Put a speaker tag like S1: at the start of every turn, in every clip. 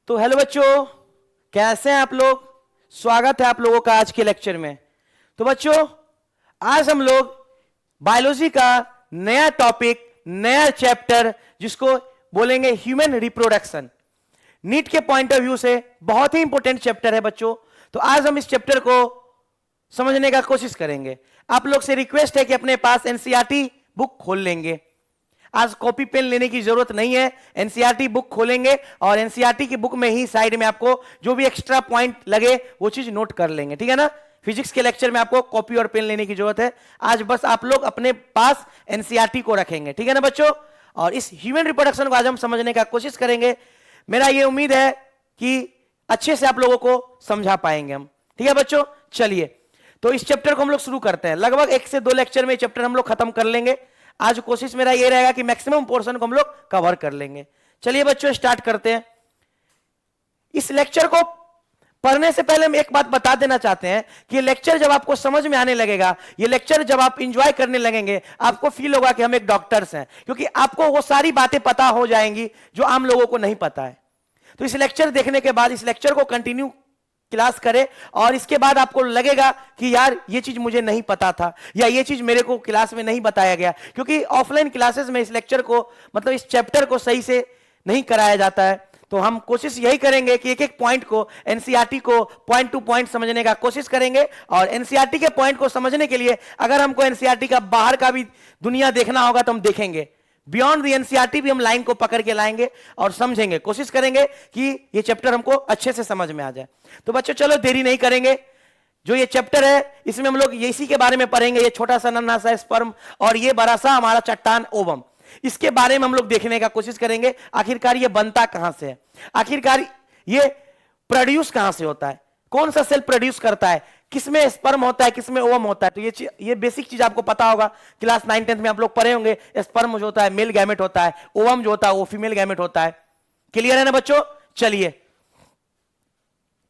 S1: तो हेलो बच्चों, कैसे हैं आप लोग। स्वागत है आप लोगों का आज के लेक्चर में। तो बच्चों, आज हम लोग बायोलॉजी का नया टॉपिक, नया चैप्टर, जिसको बोलेंगे ह्यूमन रिप्रोडक्शन, नीट के पॉइंट ऑफ व्यू से बहुत ही इंपॉर्टेंट चैप्टर है बच्चों। तो आज हम इस चैप्टर को समझने का कोशिश करेंगे। आप लोग से रिक्वेस्ट है कि अपने पास एनसीईआरटी बुक खोल लेंगे। आज कॉपी पेन लेने की जरूरत नहीं है, एनसीईआरटी बुक खोलेंगे और एनसीईआरटी की बुक में ही साइड में आपको जो भी एक्स्ट्रा पॉइंट लगे वो चीज नोट कर लेंगे, ठीक है ना। फिजिक्स के लेक्चर में आपको कॉपी और पेन लेने की जरूरत है, आज बस आप लोग अपने पास एनसीईआरटी को रखेंगे, ठीक है ना बच्चों। और इस ह्यूमन रिप्रोडक्शन को आज हम समझने का कोशिश करेंगे। मेरा ये उम्मीद है कि अच्छे से आप लोगों को समझा पाएंगे हम, ठीक है बच्चों। चलिए, तो इस चैप्टर को हम लोग शुरू करते हैं। लगभग 1 से 2 लेक्चर में चैप्टर हम लोग खत्म कर लेंगे। आज कोशिश मेरा ये रहेगा कि मैक्सिमम पोर्शन को हम लोग कवर कर लेंगे। चलिए बच्चों, स्टार्ट करते हैं। इस लेक्चर को पढ़ने से पहले हम एक बात बता देना चाहते हैं कि ये लेक्चर जब आपको समझ में आने लगेगा, ये लेक्चर जब आप इंजॉय करने लगेंगे, आपको फील होगा कि हम एक डॉक्टर्स हैं, क्योंकि आपको वो सारी बातें पता हो जाएंगी जो आम लोगों को नहीं पता है। तो इस लेक्चर देखने के बाद इस लेक्चर को कंटिन्यू क्लास करें और इसके बाद आपको लगेगा कि यार ये चीज मुझे नहीं पता था या ये चीज मेरे को क्लास में नहीं बताया गया, क्योंकि ऑफलाइन क्लासेस में इस लेक्चर को, मतलब इस चैप्टर को सही से नहीं कराया जाता है। तो हम कोशिश यही करेंगे कि एक एक पॉइंट को, एनसीईआरटी को पॉइंट टू पॉइंट समझने का कोशिश करेंगे। और एनसीईआरटी के पॉइंट को समझने के लिए अगर हमको एनसीईआरटी का बाहर का भी दुनिया देखना होगा तो हम देखेंगे। बियॉन्ड द एनसीईआरटी भी हम लाइन को पकड़ के लाएंगे और समझेंगे, कोशिश करेंगे कि ये चैप्टर हमको अच्छे से समझ में आ जाए। तो बच्चों चलो देरी नहीं करेंगे। जो ये चैप्टर है इसमें हम लोग इसी के बारे में पढ़ेंगे, ये छोटा सा नन्हा सा स्पर्म और ये बड़ा सा हमारा चट्टान ओवम, इसके बारे में हम लोग देखने का कोशिश करेंगे। आखिरकार ये बनता कहां से है, आखिरकार ये प्रोड्यूस कहां से होता है, कौन सा सेल प्रोड्यूस करता है, किसमें स्पर्म होता है, किसमें ओवम होता है। तो ये बेसिक चीज आपको पता होगा, क्लास 9-10 में आप लोग पढ़े होंगे। स्पर्म जो होता है मेल गैमेट होता है, ओवम जो होता है वो फीमेल गैमेट होता है। क्लियर है ना बच्चों। चलिए,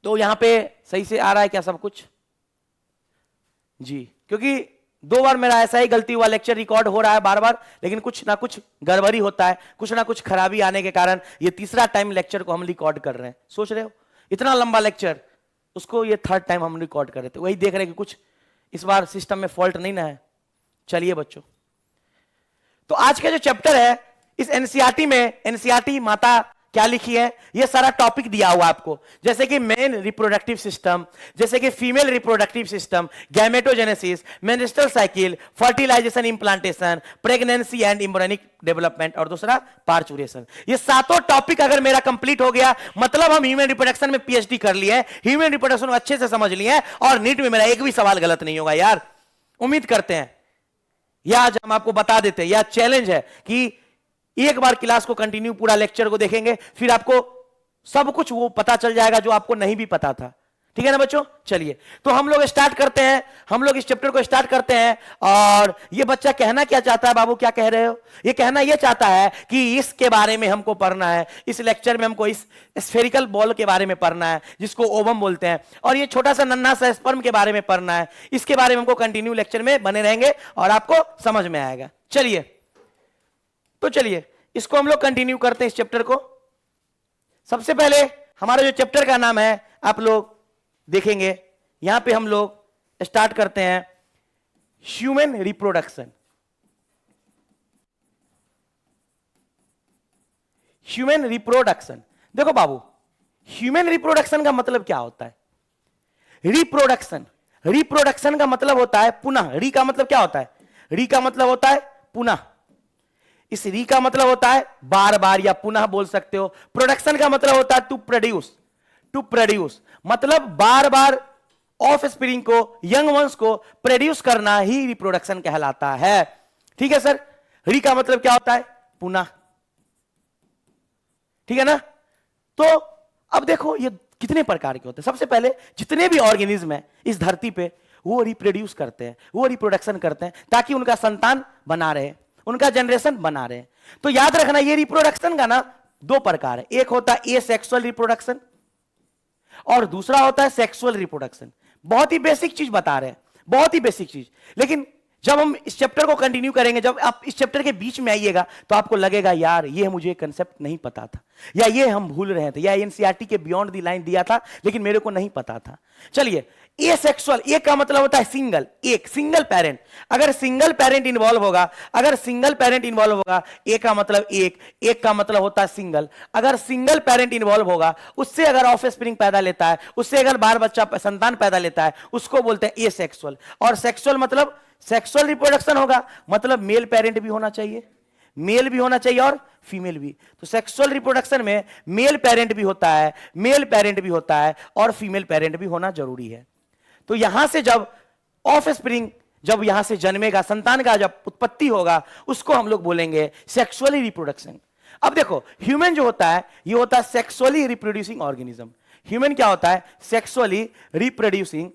S1: तो यहां पे सही से आ रहा है क्या सब कुछ जी, क्योंकि 2 बार मेरा ऐसा ही गलती हुआ, लेक्चर रिकॉर्ड हो रहा है बार बार, लेकिन कुछ ना कुछ गड़बड़ी होता है, कुछ ना कुछ खराबी आने के कारण ये तीसरा टाइम लेक्चर को हम रिकॉर्ड कर रहे हैं। सोच रहे हो इतना लंबा लेक्चर, उसको ये 3rd टाइम हम रिकॉर्ड कर रहे थे, वही देख रहे हैं कि कुछ इस बार सिस्टम में फॉल्ट नहीं ना है। चलिए बच्चों, तो आज का जो चैप्टर है इस एनसीईआरटी में, एनसीईआरटी माता क्या लिखी है, ये सारा टॉपिक दिया हुआ आपको, जैसे कि मेन रिप्रोडक्टिव सिस्टम, जैसे कि female reproductive system, gametogenesis, menstrual cycle, fertilisation, implantation, pregnancy and embryonic development और दूसरा पार्चुरेशन। ये 7 टॉपिक अगर मेरा कंप्लीट हो गया, मतलब हम ह्यूमन रिप्रोडक्शन में पीएचडी कर लिए हैं, ह्यूमन रिप्रोडक्शन को अच्छे से समझ लिए हैं और नीट में मेरा एक भी सवाल गलत नहीं होगा यार, उम्मीद करते हैं। या आज हम आपको बता देते हैं, यह चैलेंज है कि एक बार क्लास को कंटिन्यू पूरा लेक्चर को देखेंगे, फिर आपको सब कुछ वो पता चल जाएगा जो आपको नहीं भी पता था, ठीक है ना बच्चों। चलिए, तो हम लोग स्टार्ट करते हैं, हम लोग इस चैप्टर को स्टार्ट करते हैं। और ये बच्चा कहना क्या चाहता है बाबू, क्या कह रहे हो। ये कहना ये चाहता है कि इसके बारे में हमको पढ़ना है, इस लेक्चर में हमको इस स्फेरिकल बॉल के बारे में पढ़ना है जिसको ओवम बोलते हैं, और ये छोटा सा नन्हा सा स्पर्म के बारे में पढ़ना है। इसके बारे में हमको कंटिन्यू लेक्चर में बने रहेंगे और आपको समझ में आएगा। चलिए, तो चलिए इसको हम लोग कंटिन्यू करते हैं इस चैप्टर को। सबसे पहले हमारा जो चैप्टर का नाम है आप लोग देखेंगे, यहां पे हम लोग स्टार्ट करते हैं ह्यूमन रिप्रोडक्शन। ह्यूमन रिप्रोडक्शन, देखो बाबू, ह्यूमन रिप्रोडक्शन का मतलब क्या होता है। रिप्रोडक्शन, रिप्रोडक्शन का मतलब होता है पुनः। री का मतलब क्या होता है, री का मतलब होता है पुनः। इस री का मतलब होता है बार बार या पुनः बोल सकते हो। प्रोडक्शन का मतलब होता है टू प्रोड्यूस, टू प्रोड्यूस मतलब बार बार ऑफ स्प्रिंग को, यंग वंस को प्रोड्यूस करना ही रिप्रोडक्शन कहलाता है, ठीक है सर। री का मतलब क्या होता है, पुनः, ठीक है ना। तो अब देखो ये कितने प्रकार के होते हैं। सबसे पहले जितने भी ऑर्गेनिज्म है इस धरती पे वो रिप्रोड्यूस करते हैं, वो रिप्रोडक्शन करते हैं ताकि उनका संतान बना रहे, उनका जनरेशन बना रहे। तो याद रखना ये रिप्रोडक्शन का ना 2 प्रकार है, एक होता है एसेक्सुअल रिप्रोडक्शन और दूसरा होता है सेक्सुअल रिप्रोडक्शन। बहुत ही बेसिक चीज बता रहे हैं, बहुत ही बेसिक चीज, लेकिन जब हम इस चैप्टर को कंटिन्यू करेंगे, जब आप इस चैप्टर के बीच में आइएगा तो आपको लगेगा यार ये मुझे कंसेप्ट नहीं पता था, या ये हम भूल रहे थे, या एनसीईआरटी के बियॉन्ड दी लाइन दिया था लेकिन मेरे को नहीं पता था। चलिए, ए सेक्सुअल, ए का मतलब होता है सिंगल, एक सिंगल पेरेंट। अगर सिंगल पेरेंट इन्वॉल्व होगा, अगर सिंगल पेरेंट इन्वॉल्व होगा, ए का मतलब एक का मतलब होता है सिंगल। अगर सिंगल पेरेंट इन्वॉल्व होगा, उससे अगर ऑफ स्प्रिंग पैदा लेता है, उससे अगर बाल बच्चा संतान पैदा लेता है, उसको बोलते हैं ए सेक्सुअल। और सेक्सुअल मतलब सेक्सुअल रिप्रोडक्शन होगा, मतलब मेल पेरेंट भी होना चाहिए, मेल भी होना चाहिए और फीमेल भी। तो सेक्सुअल रिप्रोडक्शन में मेल पेरेंट भी होता है, मेल पेरेंट भी होता है और फीमेल पेरेंट भी होना जरूरी है। तो यहां से जब ऑफ स्प्रिंग, जब यहां से जन्मेगा, संतान का जब उत्पत्ति होगा, उसको हम लोग बोलेंगे सेक्सुअली रिप्रोडक्शन। अब देखो, ह्यूमन जो होता है ये होता है सेक्सुअली रिप्रोड्यूसिंग ऑर्गेनिज्म। ह्यूमन क्या होता है? Sexually reproducing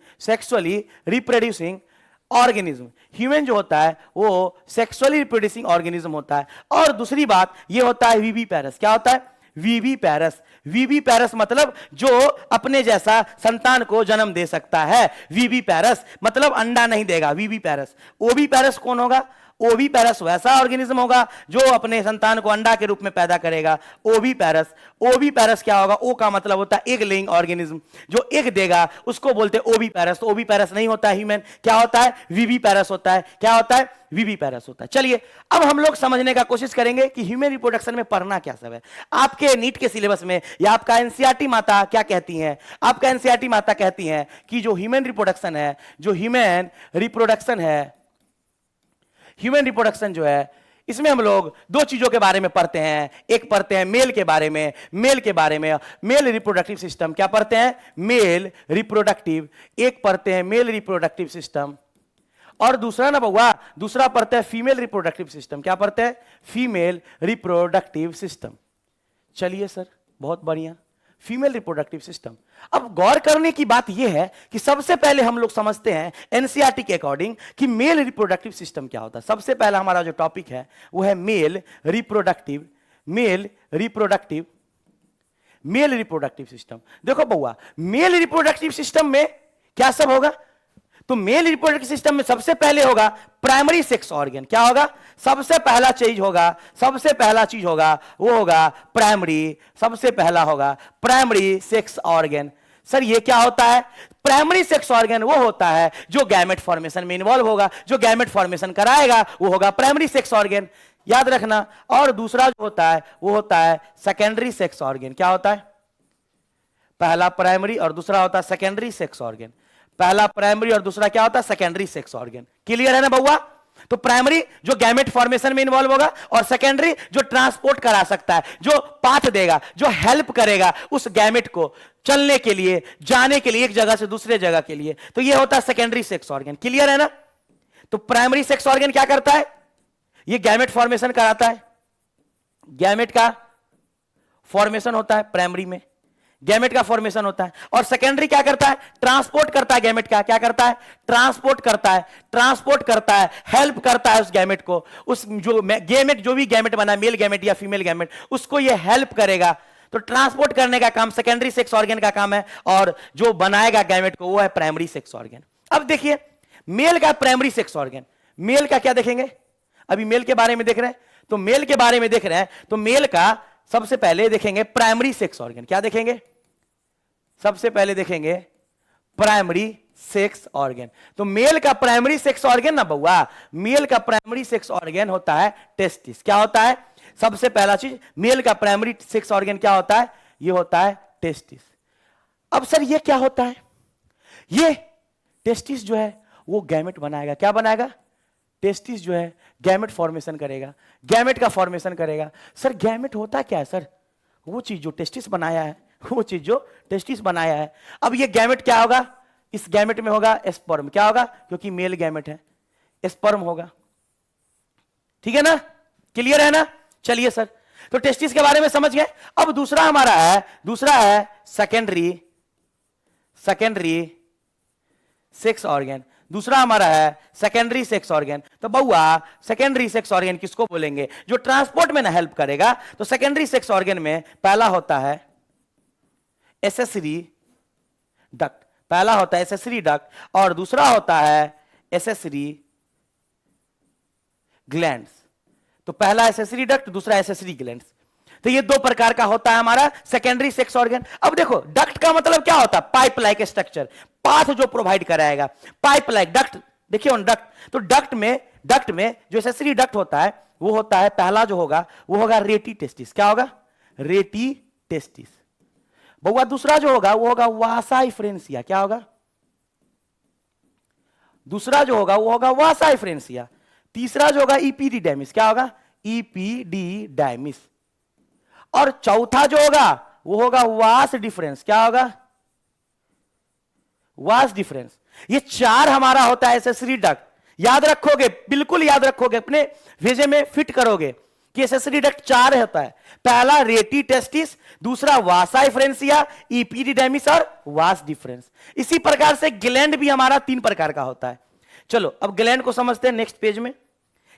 S1: organism. ह्यूमन जो होता है वो सेक्सुअली रिप्रोड्यूसिंग ऑर्गेनिज्म होता है। और दूसरी बात ये होता है वीवीपैरस। क्या होता है? वीवीपैरस। वीवीपैरस मतलब जो अपने जैसा संतान को जन्म दे सकता है। वीवीपैरस मतलब अंडा नहीं देगा, वीवीपैरस। ओवीपैरस कौन होगा? ओवीपैरस वैसा ऑर्गेनिज्म होगा जो अपने संतान को अंडा के रूप में पैदा करेगा, ओवीपैरस। ओवीपैरस क्या होगा? ओ का मतलब होता है एग लेइंग ऑर्गेनिज्म, जो एग देगा उसको बोलते हैं ओवीपैरस। तो ओवीपैरस नहीं होता है ह्यूमन, क्या होता है? वीवीपैरस होता है। क्या होता है? वीवीपैरस होता है। चलिए, अब हम लोग समझने का कोशिश करेंगे कि ह्यूमन रिप्रोडक्शन में पढ़ना क्या सब है। आपके नीट के सिलेबस में या आपका एनसीईआरटी माता क्या कहती हैं? आपका एनसीईआरटी माता कहती हैं कि जो ह्यूमन रिप्रोडक्शन है, जो ह्यूमन रिप्रोडक्शन है, ह्यूमन रिप्रोडक्शन जो है, इसमें हम लोग दो चीजों के बारे में पढ़ते हैं। एक पढ़ते हैं मेल के बारे में, मेल रिप्रोडक्टिव सिस्टम। क्या पढ़ते हैं? Male reproductive. एक पढ़ते हैं मेल रिप्रोडक्टिव सिस्टम, और दूसरा ना बउआ, दूसरा पढ़ते हैं फीमेल रिप्रोडक्टिव सिस्टम। क्या पढ़ते हैं? Female reproductive system. चलिए सर, बहुत बढ़िया, फीमेल रिप्रोडक्टिव सिस्टम। अब गौर करने की बात यह है कि सबसे पहले हम लोग समझते हैं एनसीईआरटी के अकॉर्डिंग कि मेल रिप्रोडक्टिव सिस्टम क्या होता है। सबसे पहला हमारा जो टॉपिक है वो है मेल रिप्रोडक्टिव सिस्टम। देखो बउआ, मेल रिप्रोडक्टिव सिस्टम में क्या सब होगा? तो मेल रिप्रोडक्टिव सिस्टम में सबसे पहले होगा प्राइमरी सेक्स ऑर्गन। क्या होगा? सबसे पहला चीज होगा वो होगा प्राइमरी, सबसे पहला होगा प्राइमरी सेक्स ऑर्गन। सर ये क्या होता है? प्राइमरी सेक्स ऑर्गन वो होता है जो गैमेट फॉर्मेशन में इन्वॉल्व होगा, जो गैमेट फॉर्मेशन कराएगा वो होगा प्राइमरी सेक्स ऑर्गन, याद रखना। और दूसरा जो होता है वो होता है सेकेंडरी सेक्स ऑर्गन। क्या होता है? पहला प्राइमरी और दूसरा होता है सेकेंडरी सेक्स ऑर्गन। पहला प्राइमरी और दूसरा क्या होता है? Secondary sex organ. क्लियर है ना बउआ? तो प्राइमरी जो गैमेट फॉर्मेशन में इन्वॉल्व होगा, और सेकेंडरी जो ट्रांसपोर्ट करा सकता है, जो पाथ देगा, जो हेल्प करेगा उस गैमेट को चलने के लिए, जाने के लिए एक जगह से दूसरे जगह के लिए, तो यह होता है सेकेंडरी सेक्स ऑर्गन। क्लियर है ना? तो प्राइमरी सेक्स ऑर्गन क्या करता है? यह गैमेट फॉर्मेशन कराता है। गैमेट का फॉर्मेशन होता है प्राइमरी में, गैमेट का फॉर्मेशन होता है। और सेकेंडरी क्या करता है? ट्रांसपोर्ट करता है गैमेट का। क्या करता है? ट्रांसपोर्ट करता है, हेल्प करता है उस गैमेट को, उस जो गैमेट, जो भी गैमेट बना, मेल गैमेट या फीमेल गैमेट, उसको ये हेल्प करेगा। तो ट्रांसपोर्ट करने का काम सेकेंडरी सेक्स ऑर्गन का काम है, और जो बनाएगा गैमेट को वो है प्राइमरी सेक्स ऑर्गन। अब देखिए मेल का प्राइमरी सेक्स ऑर्गन, मेल का क्या देखेंगे? अभी मेल के बारे में देख रहे हैं, तो मेल के बारे में देख रहे हैं, तो मेल का सबसे पहले देखेंगे प्राइमरी सेक्स ऑर्गन। क्या देखेंगे? सबसे पहले देखेंगे प्राइमरी सेक्स ऑर्गन। तो मेल का प्राइमरी सेक्स ऑर्गन ना बउआ, मेल का प्राइमरी सेक्स ऑर्गन होता है टेस्टिस। क्या होता है? सबसे पहला चीज, मेल का प्राइमरी सेक्स ऑर्गन क्या होता है? ये होता है टेस्टिस। अब सर ये क्या होता है? ये टेस्टिस जो है वो गैमेट बनाएगा। क्या बनाएगा? टेस्टिस जो है गैमेट फॉर्मेशन करेगा, गैमेट का फॉर्मेशन करेगा। सर गैमेट होता क्या है? सर वो चीज जो टेस्टिस बनाया है, वो चीज जो टेस्टिस बनाया है। अब ये गैमेट क्या होगा? इस गैमेट में होगा स्पर्म। क्या होगा? क्योंकि मेल गैमेट है, स्पर्म होगा। ठीक है ना? क्लियर है ना? चलिए सर, तो टेस्टिस के बारे में समझ गए। अब दूसरा हमारा है, दूसरा है सेकेंडरी सेक्स ऑर्गन। दूसरा हमारा है सेकेंडरी सेक्स ऑर्गन। तो बउआ सेकेंडरी सेक्स ऑर्गन किसको बोलेंगे? जो ट्रांसपोर्ट में ना हेल्प करेगा। तो सेकेंडरी सेक्स ऑर्गन में पहला होता है एसेसरी डक्ट, पहला होता है एसेसरी डक्ट, और दूसरा होता है एसेसरी ग्लैंड्स। तो पहला एसेसरी डक्ट, दूसरा एसेसरी ग्लैंड्स। तो ये दो प्रकार का होता है हमारा सेकेंडरी सेक्स ऑर्गन। अब देखो डक्ट का मतलब क्या होता है, पाइप लाइक स्ट्रक्चर, पाथ जो प्रोवाइड कराएगा, पाइप लाइक डक्ट। देखिए डक्ट, तो डक्ट में जो एसेसरी डक्ट होता है वो होता है, पहला जो होगा वो होगा रेटी टेस्टिस। क्या होगा, रेटी टेस्टिस। बहुआ दूसरा जो होगा वो होगा वासा इफ्रेंसिया। क्या होगा, दूसरा जो होगा वो होगा वासा इफ्रेंसिया। तीसरा जो होगा इपीडिडाइमिस। क्या होगा, इपीडिडाइमिस। और चौथा जो होगा वो होगा वास डिफरेंस। क्या होगा, वास डिफरेंस। ये चार हमारा होता है एसेसरी डक्ट। याद रखोगे, बिल्कुल याद रखोगे, अपने भेजे में फिट करोगे कि एसेसरी डक्ट चार होता है। पहला रेटी टेस्टिस, दूसरा वासा इफ्रेंसिया, इपीडिडाइमिस और वास डिफरेंस। इसी प्रकार से ग्लैंड भी हमारा तीन प्रकार का होता है। चलो अब ग्लैंड को समझते हैं नेक्स्ट पेज में।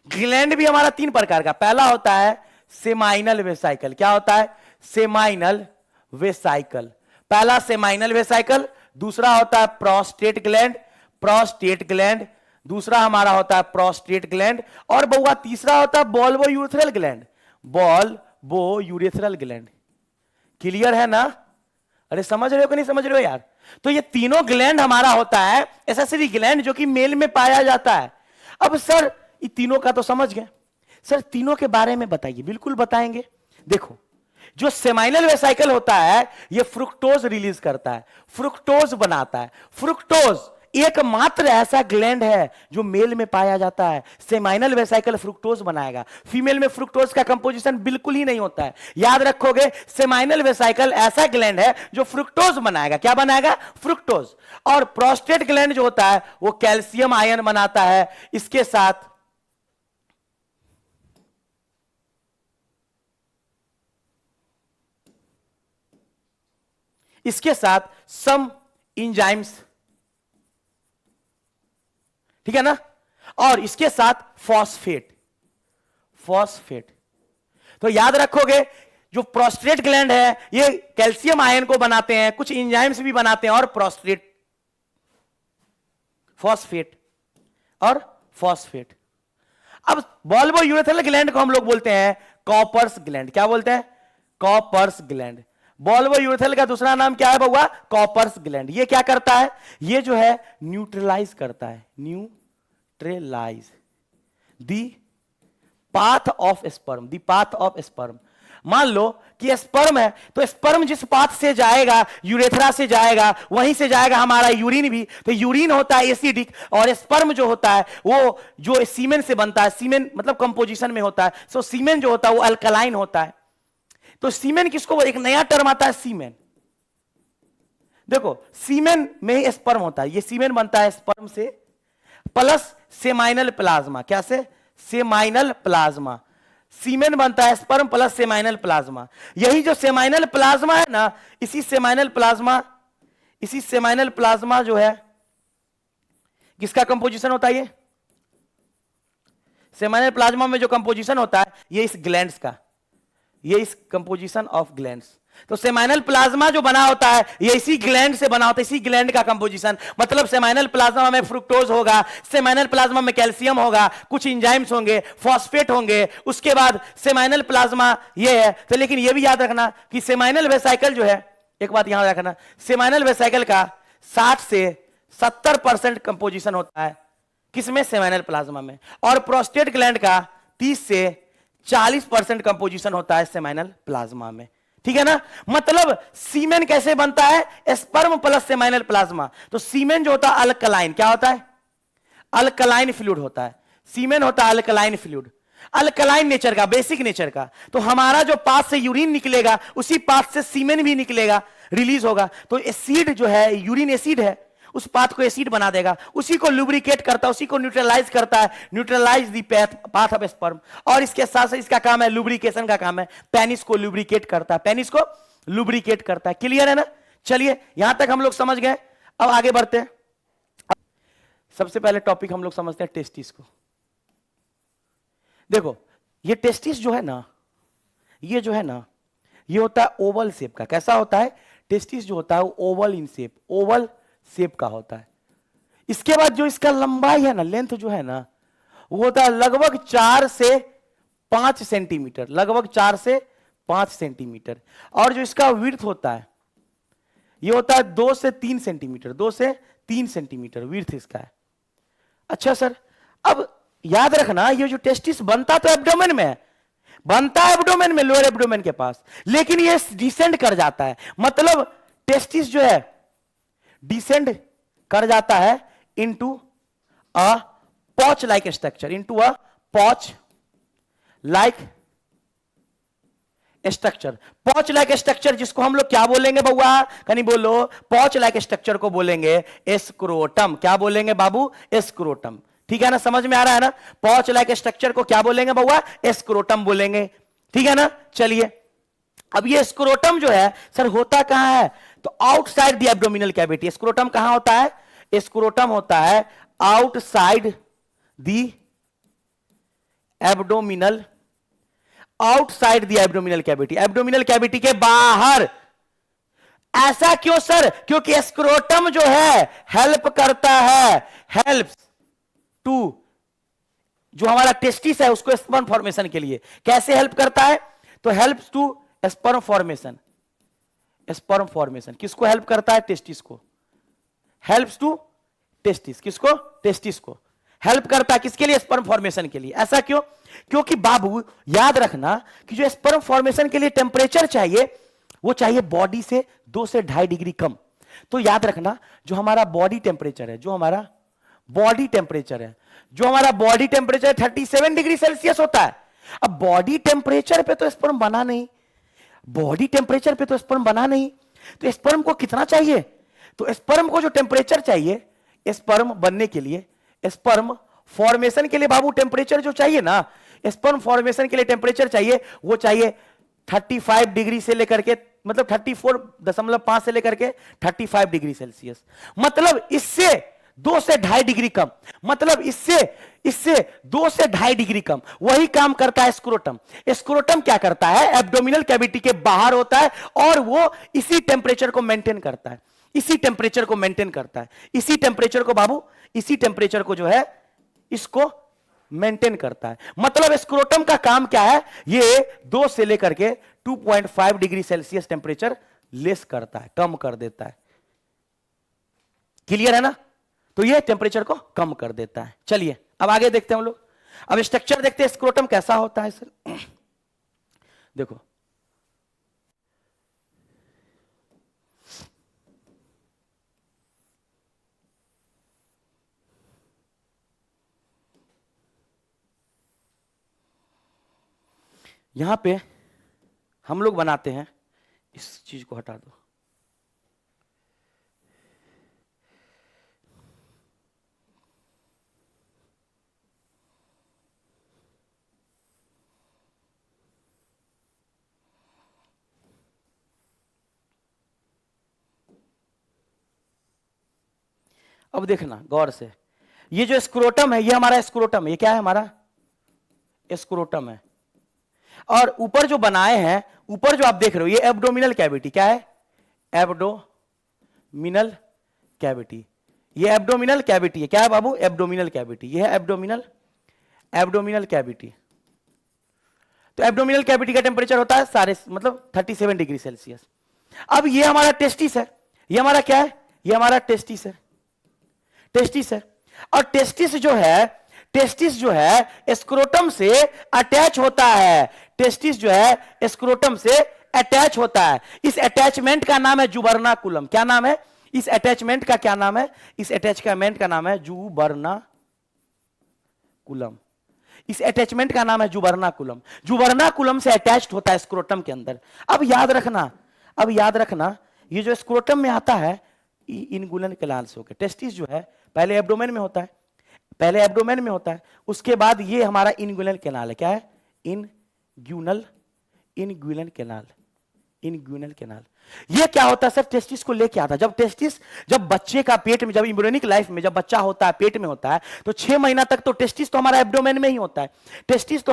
S1: ग्लैंड भी हमारा तीन प्रकार का, पहला होता है सेमाइनल वेसाइकल। क्या होता है, सेमाइनल वेसाइकल। पहला सेमाइनल वेसाइकल, दूसरा होता है प्रोस्टेट ग्लैंड, प्रोस्टेट ग्लैंड। दूसरा हमारा होता है प्रोस्टेट ग्लैंड। और बहुआ तीसरा होता है bulbo urethral gland, bulbo urethral gland. Clear है ना, अरे समझ रहे हो कि नहीं समझ रहे हो यार। तो ये तीनों ग्लैंड हमारा होता है एसेसरी ग्लैंड, जो कि मेल में पाया जाता है। अब सर ये तीनों का तो समझ गए, सर तीनों के बारे में बताइए। बिल्कुल बताएंगे। देखो जो सेमाइनल वेसाइकल होता है ये फ्रुक्टोज रिलीज करता है, फ्रुक्टोज बनाता है। फ्रुक्टोज एकमात्र ऐसा ग्लैंड है जो मेल में पाया जाता है। सेमाइनल वेसाइकल फ्रुक्टोज बनाएगा, फीमेल में फ्रुक्टोज का कंपोजिशन बिल्कुल ही नहीं होता है। याद रखोगे, सेमाइनल वेसाइकल ऐसा ग्लैंड है जो फ्रुक्टोज बनाएगा। क्या बनाएगा, फ्रुक्टोज। और प्रोस्टेट ग्लैंड जो होता है वो कैल्शियम आयन बनाता है। इसके साथ सम इंजाइम्स, ठीक है ना, और इसके साथ फॉस्फेट, फॉस्फेट। तो याद रखोगे जो प्रोस्टेट ग्लैंड है ये कैल्शियम आयन को बनाते हैं, कुछ इंजाइम्स भी बनाते हैं, और प्रोस्टेट, फॉस्फेट और फॉस्फेट। अब बॉल्वो यूरेथ्रल ग्लैंड को हम लोग बोलते हैं कॉपर्स ग्लैंड। क्या बोलते हैं, कॉपर्स ग्लैंड। बॉल्वो यूरेथ्रल का दूसरा नाम क्या है बउआ, कॉपर्स ग्लैंड। ये क्या करता है, ये जो है न्यूट्रलाइज करता है, neutralise the path of sperm, the path of sperm. मान लो कि स्पर्म है, तो स्पर्म जिस पाथ से जाएगा, यूरेथ्रा से जाएगा, वहीं से जाएगा हमारा यूरिन भी। तो यूरिन होता है एसिडिक, और स्पर्म जो होता है वो जो सीमेन से बनता है, सीमेन मतलब कंपोजिशन में होता है, सो सीमेन जो होता है वो अल्कलाइन होता है। तो सीमेन किसको, एक नया टर्म आता है सीमेन। देखो सीमेन में ही स्पर्म होता है, ये सीमेन बनता है स्पर्म से प्लस सेमाइनल प्लाज्मा। क्या से, सेमाइनल प्लाज्मा। सीमेन बनता है स्पर्म प्लस सेमाइनल प्लाज्मा। यही जो सेमाइनल प्लाज्मा है ना, इसी सेमाइनल प्लाज्मा जो है किसका कंपोजिशन होता है, ये सेमाइनल प्लाज्मा में जो कंपोजिशन होता है ये इस ग्लैंड्स का, ये इस कंपोजिशन ऑफ ग्लैंड्स। तो सेमाइनल प्लाज्मा जो बना होता है ये इसी ग्लैंड से बना होता है, इसी ग्लैंड का कंपोजिशन। मतलब सेमाइनल प्लाज्मा में फ्रुक्टोज होगा, सेमाइनल प्लाज्मा में कैल्शियम होगा, कुछ एंजाइम्स होंगे, फॉस्फेट होंगे, उसके बाद सेमाइनल प्लाज्मा ये है। तो लेकिन ये भी याद रखना कि सेमाइनल वेसाइकल जो है, एक बात यहां रखना, सेमाइनल वेसाइकल का 60 से 70% कंपोजिशन होता है किसमें, सेमाइनल प्लाज्मा में। और प्रोस्टेट ग्लैंड का 30 से 40% कंपोजिशन होता है सेमाइनल प्लाज्मा में। ठीक है ना, मतलब सीमेन कैसे बनता है, स्पर्म प्लस सेमाइनल प्लाज्मा। तो सीमेन जो होता है अल्कलाइन, क्या होता है, अल्कलाइन फ्लूइड होता है। सीमेन होता है अल्कलाइन फ्लूइड, अल्कलाइन नेचर का, बेसिक नेचर का। तो हमारा जो पाथ से यूरिन निकलेगा उसी पाथ से सीमेन भी निकलेगा, रिलीज होगा। तो एसिड जो है, यूरिन एसिड है, उस पाथ को एसिड बना देगा, उसी को लुब्रिकेट करता है, उसी को न्यूट्रलाइज करता है, neutralise the path of sperm. और इसके साथ साथ इसका काम है लुब्रिकेशन का काम है, पेनिस को लुब्रिकेट करता है, पेनिस को लुब्रिकेट करता है। क्लियर है ना, चलिए यहां तक हम लोग समझ गए। अब आगे बढ़ते हैं। सबसे पहले टॉपिक हम लोग समझते हैं टेस्टिस को। देखो ये टेस्टिस जो है ना, ये जो है ना, ये होता है ओवल शेप का। कैसा होता है, टेस्टिस जो होता है वो oval in shape, Oval shape का होता है। इसके बाद जो इसका लंबाई है ना, लेंथ जो है ना, वो होता है लगभग 4 से 5 सेंटीमीटर, लगभग 4 से 5 सेंटीमीटर। और जो इसका विड्थ होता है ये होता है 2 से 3 सेंटीमीटर, 2 से 3 सेंटीमीटर विड्थ इसका है। अच्छा सर, अब याद रखना ये जो टेस्टिस बनता तो एब्डोमेन में है, बनता है एब्डोमेन में, लोअर एब्डोमेन के पास, लेकिन ये डिसेंड कर जाता है, मतलब टेस्टिस जो है डिसेंड कर जाता है इनटू अ पॉच लाइक स्ट्रक्चर, इनटू अ पॉच लाइक स्ट्रक्चर। पॉच लाइक स्ट्रक्चर जिसको हम लोग क्या बोलेंगे बउआ, कहीं बोलो, पॉच लाइक स्ट्रक्चर को बोलेंगे स्क्रोटम। क्या बोलेंगे बाबू? स्क्रोटम। ठीक है ना, समझ में आ रहा है ना? पॉच लाइक स्ट्रक्चर को क्या बोलेंगे बउआ? स्क्रोटम बोलेंगे। ठीक है ना? चलिए, अब ये स्क्रोटम जो है सर होता कहां है? तो outside the abdominal cavity. Scrotum कहां होता है? स्क्रोटम होता है outside the abdominal, outside the abdominal cavity, abdominal cavity के बाहर। ऐसा क्यों सर? क्योंकि स्क्रोटम जो है हेल्प करता है, हेल्प्स टू, जो हमारा टेस्टिस है उसको स्पर्म फॉर्मेशन के लिए। कैसे हेल्प करता है? तो helps to sperm formation. Sperm formation किसको हेल्प करता है? टेस्टिस को। हेल्प्स टू टेस्टिस, किसको? टेस्टिस को हेल्प करता है, किसके लिए? स्पर्म फॉर्मेशन के लिए। ऐसा क्यों? क्योंकि बाबू याद रखना कि जो स्पर्म फॉर्मेशन के लिए टेंपरेचर चाहिए वो चाहिए बॉडी से 2 से 2.5 डिग्री कम। तो याद रखना जो हमारा बॉडी टेंपरेचर है, जो हमारा बॉडी टेंपरेचर है, जो हमारा बॉडी टेंपरेचर 37 डिग्री सेल्सियस होता है। अब बॉडी टेंपरेचर पे तो स्पर्म बना नहीं, बॉडी टेंपरेचर पे तो स्पर्म बना नहीं, तो स्पर्म को कितना चाहिए? तो स्पर्म को जो टेंपरेचर चाहिए स्पर्म बनने के लिए, स्पर्म फॉर्मेशन के लिए बाबू टेंपरेचर जो चाहिए ना, स्पर्म फॉर्मेशन के लिए टेंपरेचर चाहिए, वो चाहिए 35 डिग्री से लेकर के, मतलब 34.5 से लेकर के 35 डिग्री सेल्सियस। मतलब इससे 2 से 2.5 डिग्री कम, मतलब इससे 2 से 2.5 डिग्री कम। वही काम करता है स्क्रोटम। स्क्रोटम क्या करता है? एब्डोमिनल कैविटी के बाहर होता है और वो इसी टेंपरेचर को मेंटेन करता है, इसी टेंपरेचर को मेंटेन करता है, इसी टेंपरेचर को बाबू, इसी टेंपरेचर को जो है इसको मेंटेन करता है। मतलब स्क्रोटम का काम क्या है? ये 2 से लेकर के 2.5 डिग्री सेल्सियस टेंपरेचर लेस करता है, कम कर देता है। क्लियर है ना? तो ये टेंपरेचर को कम कर देता है। चलिए अब आगे देखते हैं हम लोग। अब स्ट्रक्चर देखते हैं स्क्रोटम कैसा होता है सर। देखो यहां पे हम लोग बनाते हैं, इस चीज को हटा दो। अब देखना गौर से, ये जो स्क्रोटम है ये हमारा स्क्रोटम है। ये क्या है? हमारा स्क्रोटम है। और ऊपर जो बनाए हैं, ऊपर जो आप देख रहे हो ये एब्डोमिनल कैविटी। क्या है? Abdominal cavity. ये एब्डोमिनल कैविटी है। क्या है बाबू? Abdominal cavity. ये है एब्डोमिनल कैविटी। तो एब्डोमिनल कैविटी का टेंपरेचर होता है सारे, मतलब 37 डिग्री सेल्सियस। अब ये हमारा टेस्टिस है। ये हमारा क्या है? ये हमारा टेस्टिस है, टेस्टिस है। और टेस्टिस जो है स्क्रोटम से अटैच होता है। टेस्टिस जो है स्क्रोटम से अटैच होता है। इस अटैचमेंट का नाम है जुबर्नाकुलम। क्या नाम है? इस अटैचमेंट का क्या नाम है? इस अटैचमेंट का नाम है जुबर्नाकुलम। इस अटैचमेंट का नाम है जुबर्नाकुलम। जुबर्नाकुलम से अटैच्ड होता है स्क्रोटम के अंदर। अब याद रखना ये जो स्क्रोटम में आता है इनगुलन कैनाल से होकर। टेस्टिस जो है पहले एब्डोमेन में होता है, उसके बाद ये हमारा इनगुलन कैनाल है। क्या है? इनग्यूनल कैनाल, इन्ग्यूनल कैनाल। ये क्या होता है सर? टेस्टिस को लेके आता है। जब बच्चे का पेट में, जब इम्ब्रियोनिक लाइफ में जब बच्चा होता है, पेट में होता है, तो 6 महीना तक तो टेस्टिस तो हमारा एब्डोमेन में ही होता है। टेस्टिस तो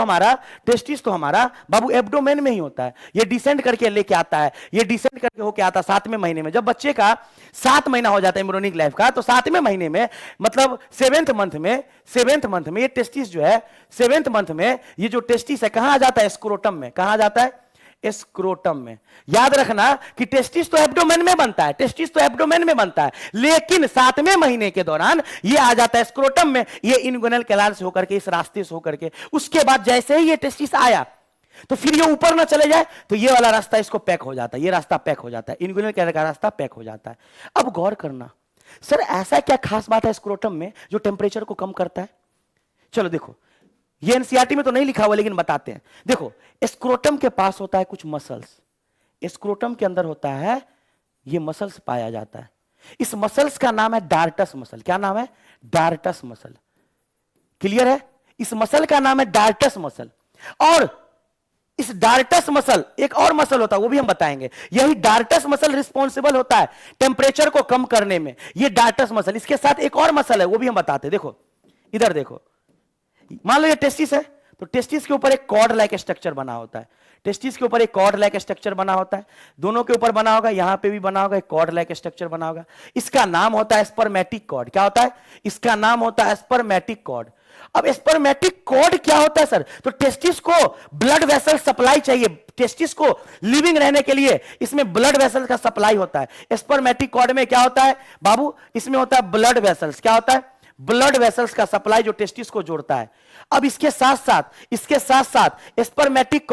S1: हमारा बाबू एब्डोमेन में ही होता है। ये डिसेंड करके लेके आता है, ये डिसेंड करके होके आता है 7वें महीने में। जब बच्चे का 7 महीना हो जाता है इम्ब्रियोनिक लाइफ का, तो 7वें महीने में, मतलब 7th मंथ में ये टेस्टिस जो है, 7th मंथ में ये जो टेस्टिस है कहां आ जाता है? स्क्रोटम में। कहां आ जाता है? स्क्रोटम में। याद रखना कि टेस्टिस तो एब्डोमेन में बनता है, लेकिन 7वें महीने के दौरान ये आ जाता है स्क्रोटम में। ये इन्ग्यूनल कैनाल से होकर के, इस रास्ते से होकर के, उसके बाद जैसे ही ये टेस्टिस आया तो फिर ये ऊपर ना चले जाए, तो ये वाला रास्ता इसको पैक हो जाता है, ये रास्ता पैक हो जाता है, इन्ग्यूनल कैनाल का रास्ता पैक हो जाता है। अब गौर करना सर, ऐसा क्या खास बात है स्क्रोटम में जो टेम्परेचर को कम करता है? चलो देखो, ये एनसीईआरटी में तो नहीं लिखा हुआ, लेकिन बताते हैं। देखो, स्क्रोटम के पास होता है कुछ मसल्स, स्क्रोटम के अंदर होता है, ये मसल्स पाया जाता है। इस मसल्स का नाम है डार्टस मसल। क्या नाम है? डार्टस मसल। क्लियर है? इस मसल का नाम है डार्टस मसल। और इस डार्टस मसल, एक और मसल होता है, वो भी हम बताएंगे। यही डार्टस मसल रिस्पॉन्सिबल होता है टेम्परेचर को कम करने में। ये डार्टस मसल, इसके साथ एक और मसल है, वो भी हम बताते हैं। देखो इधर देखो, मान लो ये टेस्टिस है, तो टेस्टिस के ऊपर एक कॉर्ड लाइक स्ट्रक्चर बना होता है। टेस्टिस के ऊपर एक कॉर्ड लाइक स्ट्रक्चर बना होता है, दोनों के ऊपर बना होगा, यहां पे भी बना होगा, एक कॉर्ड लाइक स्ट्रक्चर बना होगा। इसका नाम होता है स्पर्मेटिक कॉर्ड। क्या होता है? इसका नाम होता है स्पर्मेटिक कॉर्ड। अब स्पर्मेटिक कॉर्ड क्या होता है सर? तो टेस्टिस को ब्लड वेसल सप्लाई चाहिए, टेस्टिस को लिविंग रहने के लिए इसमें ब्लड वेसल का सप्लाई होता है। स्पर्मेटिक कॉर्ड में क्या होता है बाबू? इसमें होता है ब्लड वेसल्स। क्या होता है? ब्लड वेसल्स का सप्लाई जो टेस्टिस को जोड़ता है। अब इसके साथ साथ स्पर्मेटिक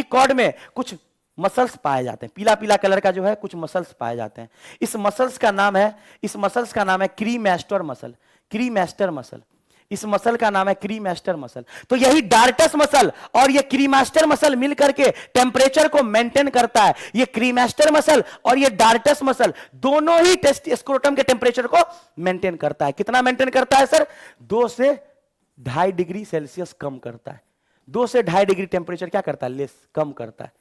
S1: कॉर्ड में कुछ मसल्स पाए जाते हैं, पीला पीला कलर का जो है कुछ मसल्स पाए जाते हैं। इस मसल्स का नाम है क्रीमैस्टर मसल। इस मसल का नाम है क्रीमैस्टर मसल। तो यही डार्टस मसल और ये क्रीमैस्टर मसल मिलकर के टेम्परेचर को मेंटेन करता है। ये क्रीमैस्टर मसल और ये डार्टस मसल दोनों ही स्क्रोटम के टेम्परेचर को मेंटेन करता है। कितना मेंटेन करता है सर? 2 से 2.5 डिग्री सेल्सियस कम करता है। 2 से 2.5 डिग्री टेम्परेचर क्या करता है? लेस, कम करता है।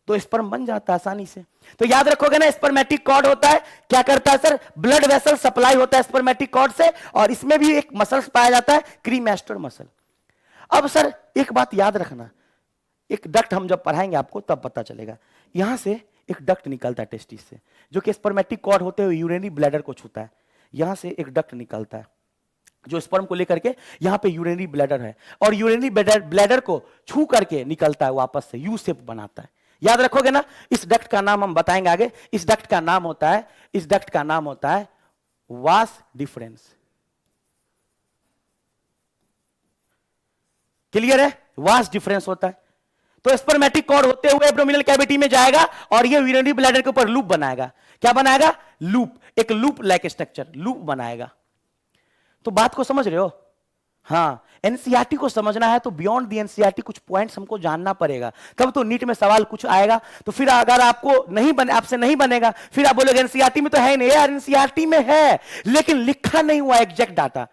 S1: तो स्पर्म बन जाता है आसानी से। तो याद रखोगे ना, स्पर्मेटिक कॉर्ड होता है, क्या करता है सर? ब्लड वेसल सप्लाई होता है स्पर्मेटिक कॉर्ड से, और इसमें भी एक मसल्स पाया जाता है, क्रीमैस्टर मसल। अब सर एक बात याद रखना, एक डक्ट हम जब पढ़ाएंगे आपको तब पता चलेगा। यहां से एक डक्ट निकलता है टेस्टिस से, जो कि स्पर्मेटिक कॉर्ड होते हुए यूरिनरी ब्लैडर को छूता है। यहां से एक डक्ट निकलता है जो स्पर्म को लेकर के, यहां पे यूरिनरी ब्लैडर है, और यूरिनरी ब्लैडर को छू करके निकलता है वापस से, यू शेप बनाता है। याद रखोगे ना? इस डक्ट का नाम हम बताएंगे आगे। इस डक्ट का नाम होता है वास डिफरेंस। क्लियर है? वास डिफरेंस होता है। तो स्पर्मेटिक कॉर्ड होते हुए एब्डोमिनल कैविटी में जाएगा और ये यूरिनरी ब्लैडर के ऊपर लूप बनाएगा। क्या बनाएगा? लूप, एक लूप लाइक स्ट्रक्चर, लूप बनाएगा। तो बात को समझ रहे हो? हाँ, एनसीईआरटी को समझना है तो बियॉन्ड द एनसीईआरटी कुछ पॉइंट्स हमको जानना पड़ेगा, तब तो नीट में सवाल कुछ आएगा। तो फिर अगर आपसे नहीं बनेगा, फिर आप बोलोगे एनसीईआरटी में तो है नहीं। यार एनसीईआरटी में है, लेकिन लिखा नहीं हुआ एग्जैक्ट डाटा।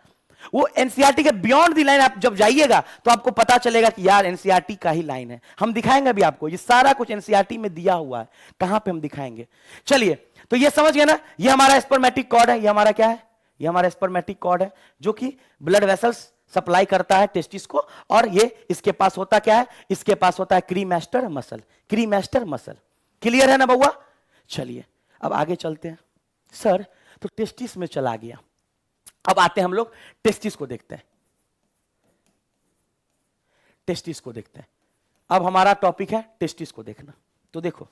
S1: वो एनसीईआरटी के बियॉन्ड द लाइन आप जब जाइएगा तो आपको पता चलेगा कि यार एनसीईआरटी का ही लाइन है। हम दिखाएंगे भी आपको, ये सारा कुछ एनसीईआरटी में दिया हुआ है, कहां पे हम दिखाएंगे। चलिए, तो ये समझ गए ना, ये हमारा स्पर्मेटिक कॉर्ड है। ये हमारा क्या है? ये हमारा स्पर्मेटिक कॉर्ड है, जो कि ब्लड वेसल्स सप्लाई करता है टेस्टिस को। और ये इसके पास होता क्या है? इसके पास होता है क्रीमैस्टर मसल। क्लियर है ना बउआ? चलिए अब आगे चलते हैं। सर तो टेस्टिस में चला गया, अब आते हैं हम लोग टेस्टिस को देखते हैं। अब हमारा टॉपिक है टेस्टिस को देखना। तो देखो,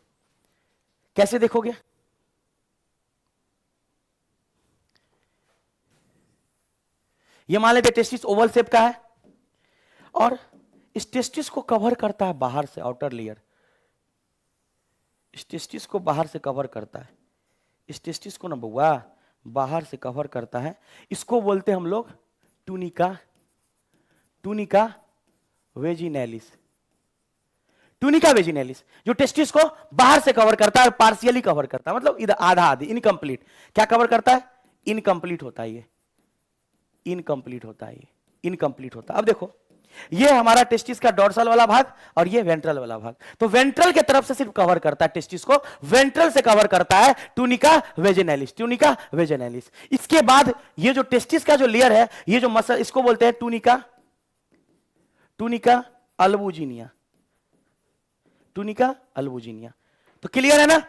S1: कैसे देखोगे? ये मान लेते टेस्टिस ओवल शेप का है, और इस टेस्टिस को कवर करता है बाहर से आउटर लेयर। इस टेस्टिस को बाहर से कवर करता है, इस टेस्टिस को ना बउआ बाहर से कवर करता है। इसको बोलते हैं हम लोग टूनिका वेजिनैलिस। जो टेस्टिस को बाहर से कवर करता है और पार्शियली कवर करता है, मतलब इधर आधा आधी, इनकम्प्लीट। क्या कवर करता है? इनकम्प्लीट होता है ये, इनकम्प्लीट होता है। अब देखो, ये हमारा टेस्टिस का डोर्सल वाला भाग और ये वेंट्रल वाला भाग। तो वेंट्रल के तरफ से सिर्फ कवर करता है टेस्टिस को, वेंट्रल से कवर करता है ट्यूनिका वेजिनैलिस, ट्यूनिका वेजिनैलिस। इसके बाद ये जो टेस्टिस का जो लेयर है, ये जो मसल, इसको बोलते हैं ट्यूनिका, ट्यूनिका अल्बुजिनिया, ट्यूनिका अल्बुजिनिया। तो क्लियर है ना?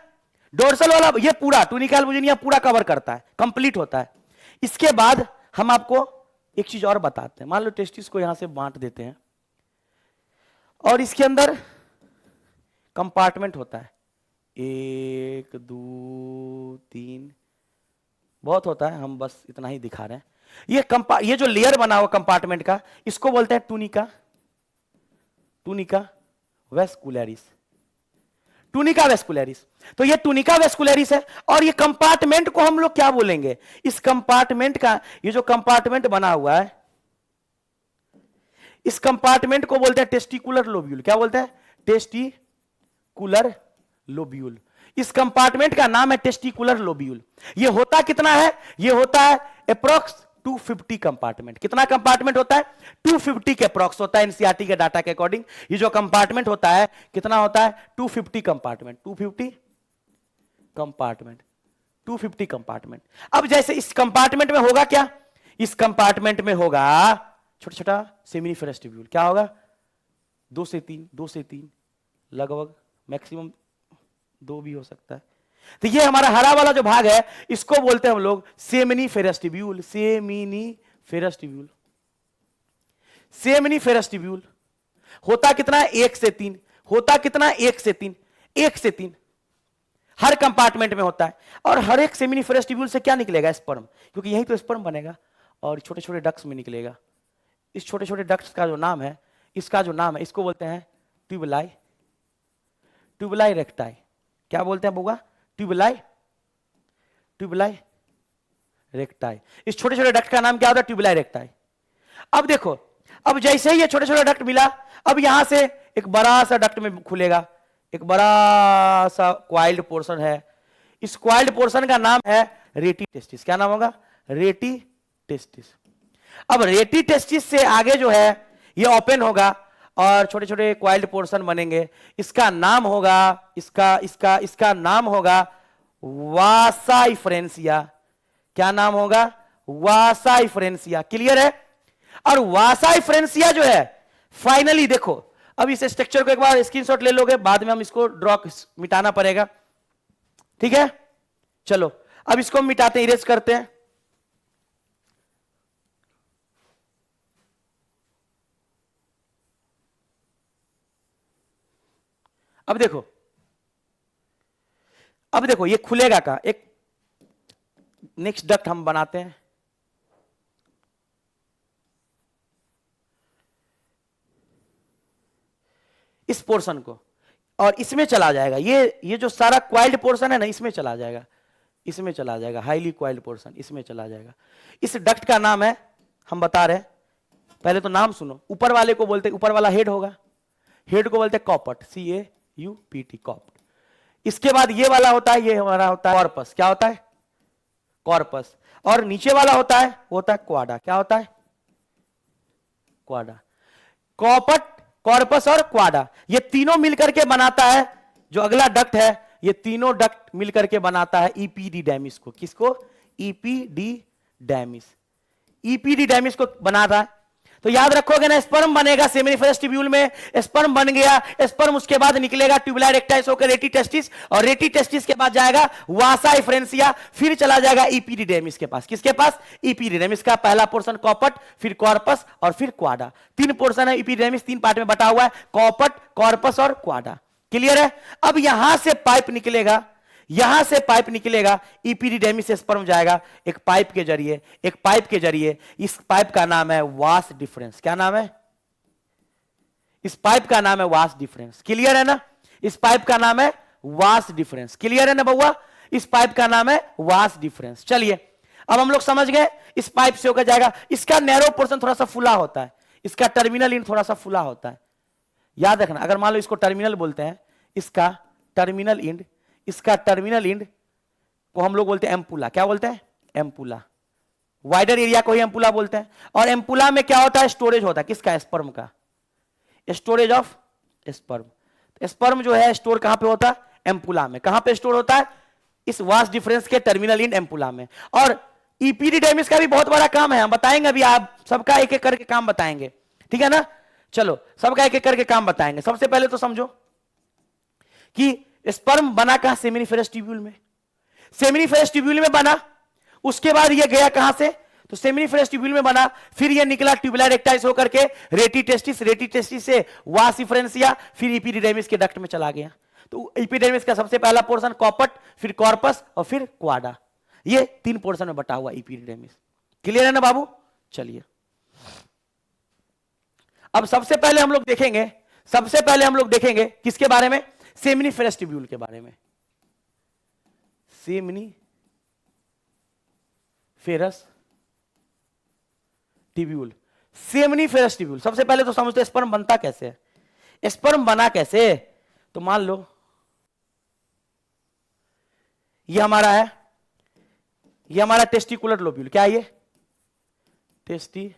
S1: डोर्सल वाला ये पूरा ट्यूनिका अल्बुजिनिया पूरा कवर करता है, कंप्लीट होता है। इसके बाद हम आपको एक चीज और बताते हैं। मान लो टेस्टिस को यहां से बांट देते हैं और इसके अंदर कंपार्टमेंट होता है, 1 2 3, बहुत होता है, हम बस इतना ही दिखा रहे हैं। ये जो लेयर बना हुआ कंपार्टमेंट का, इसको बोलते हैं tunica, tunica vascularis, tunica vascularis. तो ये ट्यूनिका वेस्कुलरिस है और ये कंपार्टमेंट को हम लोग क्या बोलेंगे? इस कंपार्टमेंट का, ये जो कंपार्टमेंट बना हुआ है, इस कंपार्टमेंट को बोलते हैं टेस्टिकुलर लोब्यूल। क्या बोलते हैं? Testicular lobule. इस कंपार्टमेंट का नाम है टेस्टिकुलर लोब्यूल। ये होता कितना है? ये होता है अप्रोक्स 250 कंपार्टमेंट। कितना कंपार्टमेंट होता है? 250 के अप्रोक्स होता है एनसीईआरटी के डाटा के अकॉर्डिंग। ये जो कंपार्टमेंट होता है कितना होता है? 250 कंपार्टमेंट, 250 कंपार्टमेंट, 250 कंपार्टमेंट। अब जैसे इस कंपार्टमेंट में होगा क्या? इस कंपार्टमेंट में होगा छोटा छोटा सेमिनिफेरस ट्यूब्यूल। क्या होगा? 2 से 3, 2 से 3, लगभग मैक्सिमम 2 भी हो सकता है। तो ये हमारा हरा वाला जो भाग है, इसको बोलते हैं हम लोग seminiferous tubule, seminiferous tubule, seminiferous tubule. होता कितना है? 1 से 3। होता कितना? 1 से 3, 1 से 3 हर कंपार्टमेंट में होता है। और हर एक सेमिनिफेरस ट्यूब्यूल से क्या निकलेगा? स्पर्म, क्योंकि यही तो स्पर्म बनेगा और छोटे छोटे डक्ट्स में निकलेगा। इस छोटे छोटे डक्ट्स का जो नाम है, इसका जो नाम है, इसको बोलते हैं ट्यूबुलाई, ट्यूबुलाई रेक्टाई। क्या बोलते हैं बुआ? ट्यूबुलाई, ट्यूबुलाई रेक्टाई। इस छोटे छोटे डक्ट का नाम क्या होता है? ट्यूबुलाई रेक्टाई। अब देखो, अब जैसे ही ये छोटे छोटे डक्ट मिला, अब यहां से एक बड़ा सा डक्ट में खुलेगा, एक बड़ा सा क्वाइल्ड पोर्शन है। इस क्वाइल्ड पोर्शन का नाम है रेटी टेस्टिस। क्या नाम होगा? रेटी टेस्टिस। अब रेटी टेस्टिस से आगे जो है ये ओपन होगा और छोटे छोटे क्वाइल्ड पोर्शन बनेंगे। इसका नाम होगा, इसका नाम होगा वासा इफ्रेंसिया। क्या नाम होगा? वासा इफ्रेंसिया। क्लियर है? और वासा इफ्रेंसिया जो है, फाइनली देखो, अब इस स्ट्रक्चर को एक बार स्क्रीनशॉट ले लोगे, बाद में हम इसको ड्रॉ मिटाना पड़ेगा, ठीक है? चलो अब इसको हम मिटाते हैं, इरेज करते हैं। अब देखो, अब देखो ये खुलेगा का एक नेक्स्ट डक्ट हम बनाते हैं। इस पोर्शन को, और इसमें चला जाएगा, ये जो सारा क्वाइल्ड पोर्शन है ना, इसमें चला जाएगा, इसमें चला जाएगा, हाईली क्वाइल्ड पोर्शन इसमें चला जाएगा। इस डक्ट का नाम है, हम बता रहे हैं, पहले तो नाम सुनो। ऊपर वाले को बोलते, ऊपर वाला हेड होगा, हेड को बोलते हैं कॉपट, CAUPT, कॉप्ट। इसके बाद ये वाला होता है, ये हमारा होता है कॉर्पस। क्या होता है? कॉर्पस। और नीचे वाला होता है, वो होता है क्वाडा। क्या होता है? क्वाडा। कॉपट, कॉर्पस और क्वाडा, ये तीनों मिलकर के बनाता है जो अगला डक्ट है। ये तीनों डक्ट मिलकर के बनाता है इपीडिडैमिस को। किसको? इपीडिडैमिस, इपीडिडैमिस को बनाता है। तो याद रखोगे ना, स्पर्म बनेगा सेमिनिफेरस ट्यूब्यूल में, स्पर्म बन गया, स्पर्म उसके बाद निकलेगा ट्यूबुलाई रेक्टाइस होकर रेटी टेस्टिस, और रेटी टेस्टिस के बाद जाएगा वासा इफ्रेंसिया, फिर चला जाएगा इपीडिडेमिस के पास। किसके पास? इपीडिडेमिस का पहला पोर्शन कॉपट, फिर कॉर्पस और फिर क्वाडा। 3 पोर्शन है इपीडिडेमिस, 3 पार्ट में बटा हुआ है, कॉपट, कॉर्पस और क्वाडा। क्लियर है? अब यहां से पाइप निकलेगा, यहां से पाइप निकलेगा, इपीडिडेमिस से स्पर्म जाएगा एक पाइप के जरिए, एक पाइप के जरिए। इस पाइप का नाम है वास डिफरेंस। क्या नाम है? इस पाइप का नाम है वास डिफरेंस। क्लियर है ना? इस पाइप का नाम है वास डिफरेंस। क्लियर है ना बउआ? इस पाइप का नाम है वास डिफरेंस। चलिए अब हम लोग समझ गए, इस पाइप से होकर जाएगा। इसका नैरो पोर्शन थोड़ा सा फुला होता है, इसका टर्मिनल इंड थोड़ा सा फुला होता है। याद रखना, अगर मान लो इसको टर्मिनल बोलते हैं, इसका टर्मिनल इंड, इसका टर्मिनल इंड को हम लोग बोलते हैं एम्पुला। क्या बोलते हैं? एम्पुला, वाइडर एरिया को ही एम्पुला बोलते हैं। और एम्पुला में क्या होता है, स्टोरेज होता है किसका, स्पर्म का, स्टोरेज ऑफ स्पर्म। स्पर्म जो है स्टोर कहां पे होता है, एम्पुला में। कहां पे स्टोर होता है, इस वास डिफरेंस के टर्मिनल इन एम्पुला में। और इपीडिडर्मिस का भी बहुत बड़ा काम है, हम बताएंगे अभी, आप सबका एक एक करके काम बताएंगे, ठीक है ना। चलो सबका एक एक करके काम बताएंगे। सबसे पहले तो समझो कि स्पर्म बना कहां, सेमिनिफेरस ट्यूब्यूल में। सेमिनिफेरस ट्यूब्यूल में बना, उसके बाद ये गया कहां से, तो सेमिनिफेरस ट्यूब्यूल में बना, फिर ये निकला ट्यूबुलर रेक्टाइस होकर के रेटी टेस्टिस, रेटी टेस्टिस से वास डिफरेंसिया, फिर इपीडिडर्मिस के डक्ट में चला गया। तो एपिडर्मिस का सबसे पहला पोर्शन कॉपट, फिर कॉर्पस और फिर क्वाडा, ये 3 पोर्शन में बटा हुआ एपिडर्मिस। क्लियर है ना बाबू। चलिए अब सबसे पहले हम लोग देखेंगे किसके बारे में, सेमिनिफेरस ट्यूब्यूल के बारे में। Seminiferous tubule, seminiferous tubule. सबसे पहले तो समझते स्पर्म बनता कैसे है। स्पर्म बना कैसे, तो मान लो ये हमारा टेस्टिकुलर लोब्यूल, क्या है ये, टेस्टिकुलर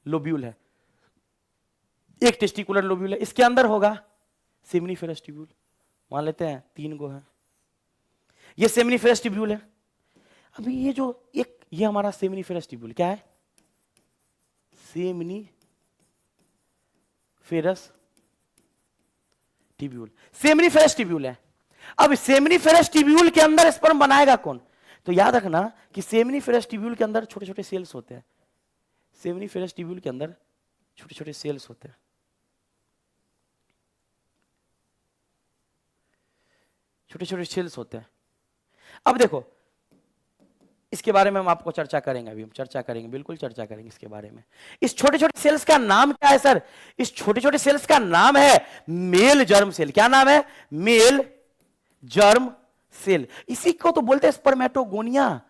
S1: लोब्यूल है, एक टेस्टिकुलर लोब्यूल है, इसके अंदर होगा सेमिनिफेरस ट्यूब्यूल, मान लेते हैं 3 गो है, ये सेमिनिफेरस ट्यूब्यूल है। अभी ये जो ये हमारा सेमिनिफेरस ट्यूब्यूल क्या है, सेमिनिफेरस ट्यूब्यूल है। अब सेमिनिफेरस ट्यूब्यूल के अंदर स्पर्म बनाएगा कौन, तो याद रखना कि सेमिनिफेरस ट्यूब्यूल के अंदर छोटे छोटे सेल्स होते हैं। सेमिनिफेरस ट्यूब्यूल के अंदर छोटे छोटे सेल्स होते हैं, छोटे छोटे सेल्स होते हैं। अब देखो इसके बारे में हम आपको चर्चा करेंगे, अभी हम चर्चा करेंगे, बिल्कुल चर्चा करेंगे इसके बारे में। इस छोटे छोटे सेल्स का नाम क्या है सर, इस छोटे छोटे सेल्स का नाम है मेल जर्म सेल। क्या नाम है, मेल जर्म सेल। इसी को तो बोलते हैं स्पर्मेटोगोनिया,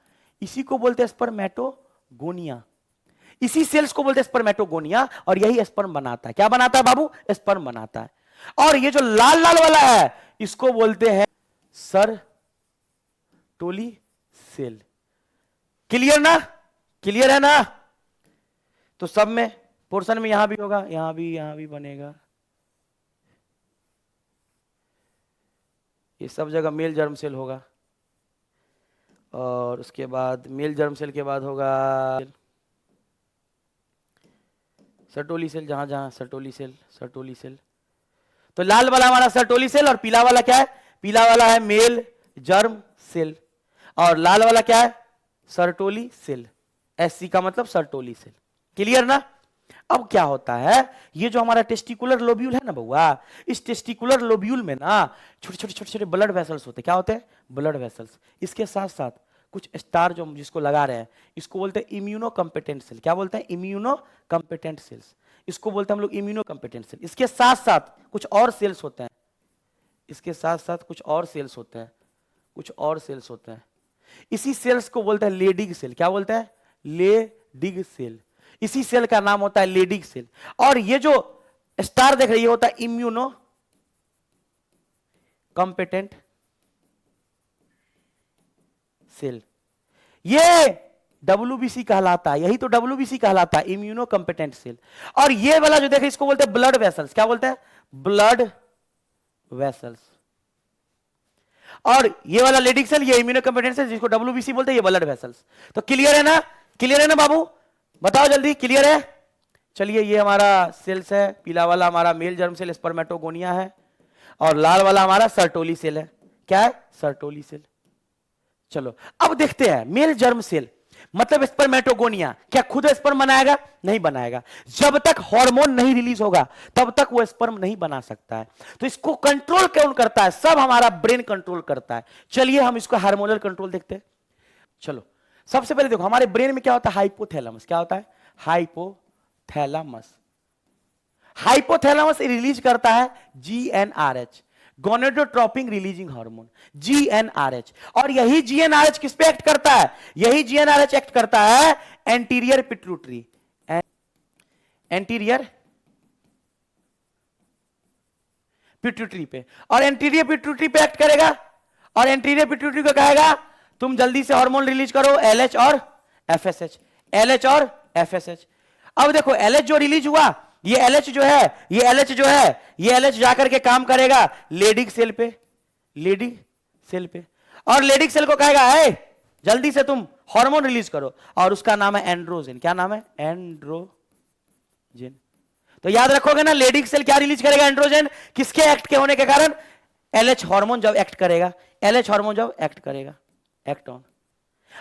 S1: इसी को बोलते हैं स्पर्मेटोगोनिया, इसी सेल्स को बोलते हैं स्पर्मेटोगोनिया। और यही स्पर्म बनाता है, क्या बनाता है बाबू, स्पर्म बनाता है। और ये जो लाल लाल वाला है इसको बोलते हैं सर्टोली सेल। क्लियर ना, क्लियर है ना। तो सब में पोर्शन में यहां भी होगा, यहां भी बनेगा, ये सब जगह मेल जर्म सेल होगा। और उसके बाद मेल जर्म सेल के बाद होगा सर्टोली सेल, जहां जहां सर्टोली सेल। तो लाल वाला हमारा सर्टोली सेल और पीला वाला क्या है, पीला वाला है मेल जर्म सेल और लाल वाला क्या है, सर्टोली सेल। एससी का मतलब सर्टोली सेल। क्लियर ना। अब क्या होता है, ये जो हमारा टेस्टिकुलर लोब्यूल है ना बउआ, इस टेस्टिकुलर लोब्यूल में ना छोटे छोटे ब्लड वेसल्स होते हैं। क्या होते हैं, ब्लड वेसल्स। इसके साथ साथ कुछ स्टार जो जिसको लगा रहे हैं इसको बोलते हैं इम्यूनो कम्पिटेंट सेल। क्या बोलते हैं, इम्यूनो कम्पिटेंट सेल्स, इसको बोलते हैं हम लोग इम्यूनो कम्पिटेंट सेल। इसके साथ साथ कुछ और सेल्स होते हैं, इसके साथ साथ कुछ और सेल्स होते हैं, कुछ और सेल्स होते हैं। इसी सेल्स को बोलते हैं लेडिग सेल। क्या बोलते हैं, लेडिग सेल। इसी सेल का नाम होता है लेडिग सेल। और ये जो स्टार देख रही है होता है इम्यूनो कॉम्पिटेंट सेल। ये WBC कहलाता है, यही तो WBC कहलाता है, इम्यूनो कॉम्पिटेंट सेल। और ये वाला जो देखे इसको बोलते हैं ब्लड वेसल्स। क्या बोलते हैं, ब्लड वेसल्स। और ये वाला लेडिग सेल, ये इम्यूनो कॉम्पिटेंट सेल जिसको WBC बोलते हैं, ये ब्लड वेसल्स। तो क्लियर है ना, क्लियर है ना बाबू, बताओ जल्दी, क्लियर है। चलिए ये हमारा सेल्स है, पीला वाला हमारा मेल जर्म सेल स्पर्मेटोगोनिया है और लाल वाला हमारा सर्टोली सेल है। क्या है, सर्टोली सेल। चलो अब देखते हैं मेल जर्म सेल मतलब स्पर्मेटोगोनिया क्या खुद स्पर्म बनाएगा, नहीं बनाएगा। जब तक हार्मोन नहीं रिलीज होगा तब तक वो स्पर्म नहीं बना सकता है। तो इसको कंट्रोल कौन करता है, सब हमारा ब्रेन कंट्रोल करता है। चलिए हम इसको हार्मोनल कंट्रोल देखते हैं। चलो सबसे पहले देखो हमारे ब्रेन में क्या होता है, हाइपोथैलेमस। क्या होता है, हाइपोथैलेमस। हाइपोथैलेमस रिलीज करता है GnRH, gonadotropin releasing hormone, GnRH। और यही GnRH किस पे एक्ट करता है, यही GnRH एक्ट करता है एंटीरियर पिट्यूटरी, एंटीरियर पिट्यूटरी पे। और एंटीरियर पिट्यूटरी पे एक्ट करेगा और एंटीरियर पिट्यूटरी को कहेगा तुम जल्दी से हार्मोन रिलीज करो एलएच और एफएसएच, एलएच और एफएसएच। अब देखो एलएच जो रिलीज हुआ, ये एलएच जो है, ये एलएच जो है, ये एलएच जाकर के काम करेगा लेडिक सेल पे, लेडिक सेल पे, और लेडिक सेल को कहेगा है जल्दी से तुम हार्मोन रिलीज करो, और उसका नाम है एंड्रोजन। क्या नाम है? एंड्रोजन। तो याद रखोगे ना, लेडिक सेल क्या रिलीज करेगा? एंड्रोजन। किसके एक्ट के होने के कारण? एलएच हार्मोन जब एक्ट करेगा, एलएच हार्मोन जब एक्ट करेगा, एक्ट ऑन।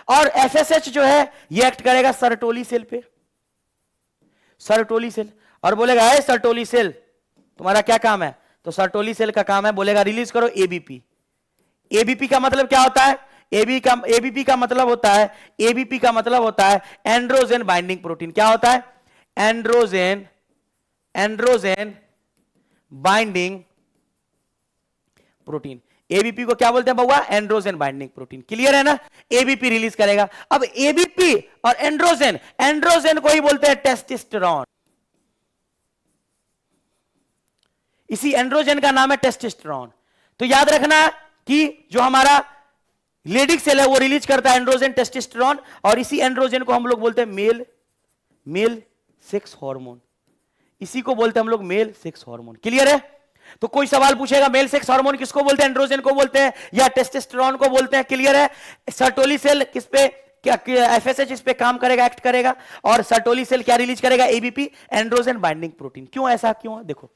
S1: और एफएसएच जो है ये एक्ट करेगा सर्टोली सेल पे, सर्टोली सेल, और बोलेगा है सर्टोली सेल तुम्हारा क्या काम है? तो सर्टोली सेल का काम है, बोलेगा रिलीज करो एबीपी। एबीपी का मतलब क्या होता है? एबीपी का मतलब होता है, एबीपी का मतलब होता है एंड्रोजन बाइंडिंग प्रोटीन। क्या होता है? Androgen, androgen binding protein. ABP को क्या बोलते हैं बउआ? Androgen binding protein. क्लियर है ना? एबीपी रिलीज करेगा। अब एबीपी और एंड्रोजन, एंड्रोजन को ही बोलते हैं टेस्टोस्टेरोन। इसी एंड्रोजन का नाम है टेस्टोस्टेरोन। तो याद रखना कि जो हमारा लेडिक सेल है वो रिलीज करता है एंड्रोजन टेस्टोस्टेरोन, और इसी एंड्रोजन को हम लोग बोलते हैं मेल सेक्स हार्मोन। इसी को बोलते हैं हम लोग मेल सेक्स हार्मोन। क्लियर है? तो कोई सवाल पूछेगा मेल सेक्स हार्मोन किसको बोलते हैं? एंड्रोजन को बोलते हैं या टेस्टोस्टेरोन को बोलते हैं? क्लियर है? सर्टोली सेल किस पे, क्या एफएसएच इस पे काम करेगा, एक्ट करेगा, और सर्टोली सेल क्या रिलीज करेगा? ABP, androgen binding protein. क्यों ऐसा क्यों? देखो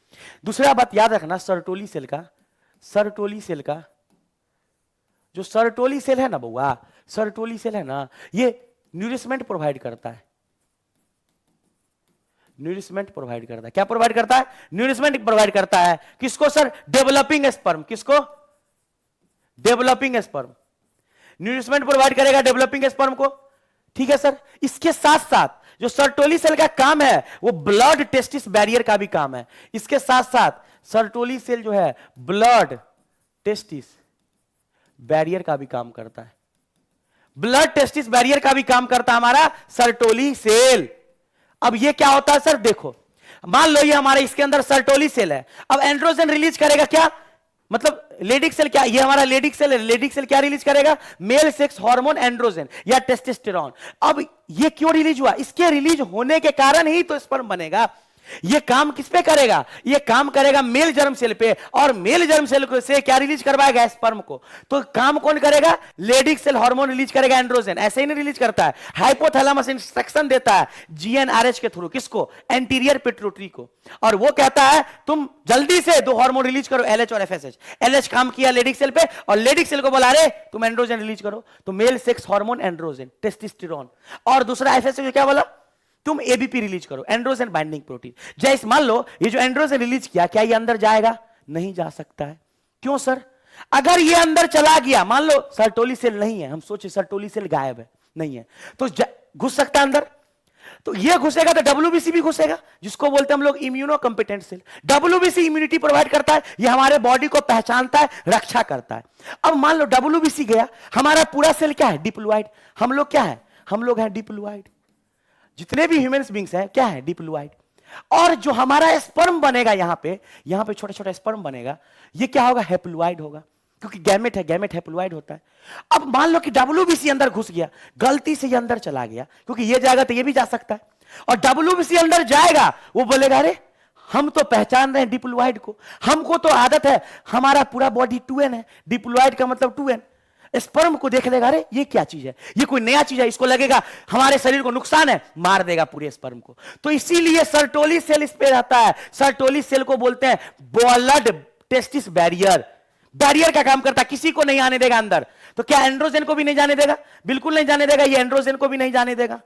S1: दूसरा बात याद रखना, सर्टोली सेल का, सर्टोली सेल का जो सर्टोली सेल है ना बउआ, सर्टोली सेल है ना, ये न्यूरिशमेंट प्रोवाइड करता है, न्यूरिशमेंट प्रोवाइड करता है। क्या प्रोवाइड करता है? न्यूरिशमेंट प्रोवाइड करता है। किसको सर? Developing sperm. किसको? Developing sperm. न्यूरिशमेंट प्रोवाइड करेगा डेवलपिंग स्पर्म को। ठीक है सर। इसके साथ साथ जो सर्टोली सेल का काम है वो ब्लड टेस्टिस बैरियर का भी काम है। इसके साथ साथ सर्टोली सेल जो है ब्लड टेस्टिस बैरियर का भी काम करता है, ब्लड टेस्टिस बैरियर का भी काम करता है हमारा सर्टोली सेल। अब ये क्या होता है सर? देखो मान लो ये हमारे इसके अंदर सर्टोली सेल है, अब एंड्रोजन रिलीज करेगा क्या? मतलब लेडिक सेल, क्या ये हमारा लेडिक सेल है, लेडिक सेल क्या रिलीज करेगा? मेल सेक्स हार्मोन एंड्रोजन या टेस्टोस्टेरोन। अब ये क्यों रिलीज हुआ? इसके रिलीज होने के कारण ही तो स्पर्म बनेगा। ये काम किस पे करेगा? ये काम करेगा मेल जर्म सेल पे, और मेल जर्म सेल से क्या रिलीज करवाएगा? स्पर्म को। तो काम कौन करेगा? लेडिक सेल हार्मोन रिलीज करेगा एंड्रोजन। ऐसे ही नहीं रिलीज करता है, हाइपोथैलेमस इंस्ट्रक्शन देता है जीएनआरएच के थ्रू। किसको? एंटीरियर पिट्यूटरी को। और वो कहता है तुम जल्दी से दो हार्मोन रिलीज करो, एलएच और एफएसएच। एलएच काम किया लेडिक सेल पे, और लेडिक सेल को बोला रे तुम एंड्रोजन रिलीज करो, तो male sex hormone androgen testosterone. और दूसरा एफएसएच क्या बोला? तुम एबीपी रिलीज करो, एंड्रोजन बाइंडिंग प्रोटीन। जैसे मान लो ये जो एंड्रोजन रिलीज किया, क्या ये अंदर जाएगा? नहीं जा सकता है। क्यों सर? अगर ये अंदर चला गया, मान लो सर्टोली सेल नहीं है, हम सोचे सर्टोली सेल गायब है, नहीं है, तो घुस सकता है अंदर। तो ये घुसेगा तो डब्ल्यूबीसी भी घुसेगा, जिसको बोलते हैं हम लोग immunocompetent cell. WBC immunity provide करता है, ये हमारे बॉडी को पहचानता है, रक्षा करता है। अब मान लो डब्ल्यूबीसी गया, हमारा पूरा सेल क्या है? डिप्लॉइड। हम लोग क्या है? हम लोग हैं डिप्लॉइड। जितने भी ह्यूमन बींग्स हैं क्या है? डिप्लॉइड। और जो हमारा स्पर्म बनेगा यहां पे छोटा छोटा स्पर्म बनेगा, ये क्या होगा? हैप्लॉइड होगा, क्योंकि गैमेट है, गैमेट हैप्लॉइड होता है। अब मान लो कि डब्ल्यूबीसी अंदर घुस गया, गलती से ये अंदर चला गया, क्योंकि ये जाएगा तो ये भी जा सकता है, और डब्ल्यूबीसी अंदर जाएगा, वो बोलेगा अरे हम तो पहचान रहे हैं डिप्लॉइड को, हमको तो आदत है, हमारा पूरा बॉडी 2n है, डिप्लॉइड का मतलब 2n। स्पर्म को देख लेगा अरे ये क्या चीज है, ये कोई नया चीज है, इसको लगेगा हमारे शरीर को नुकसान है, मार देगा पूरे स्पर्म को। तो इसीलिए सर्टोली सेल इस पे रहता है। सर्टोली सेल को बोलते हैं ब्लड टेस्टिस बैरियर। बैरियर का काम करता है, किसी को नहीं आने देगा अंदर। तो क्या एंड्रोजन को भी नहीं जाने देगा? बिल्कुल नहीं जाने देगा, ये एंड्रोजन को भी नहीं जाने देगा।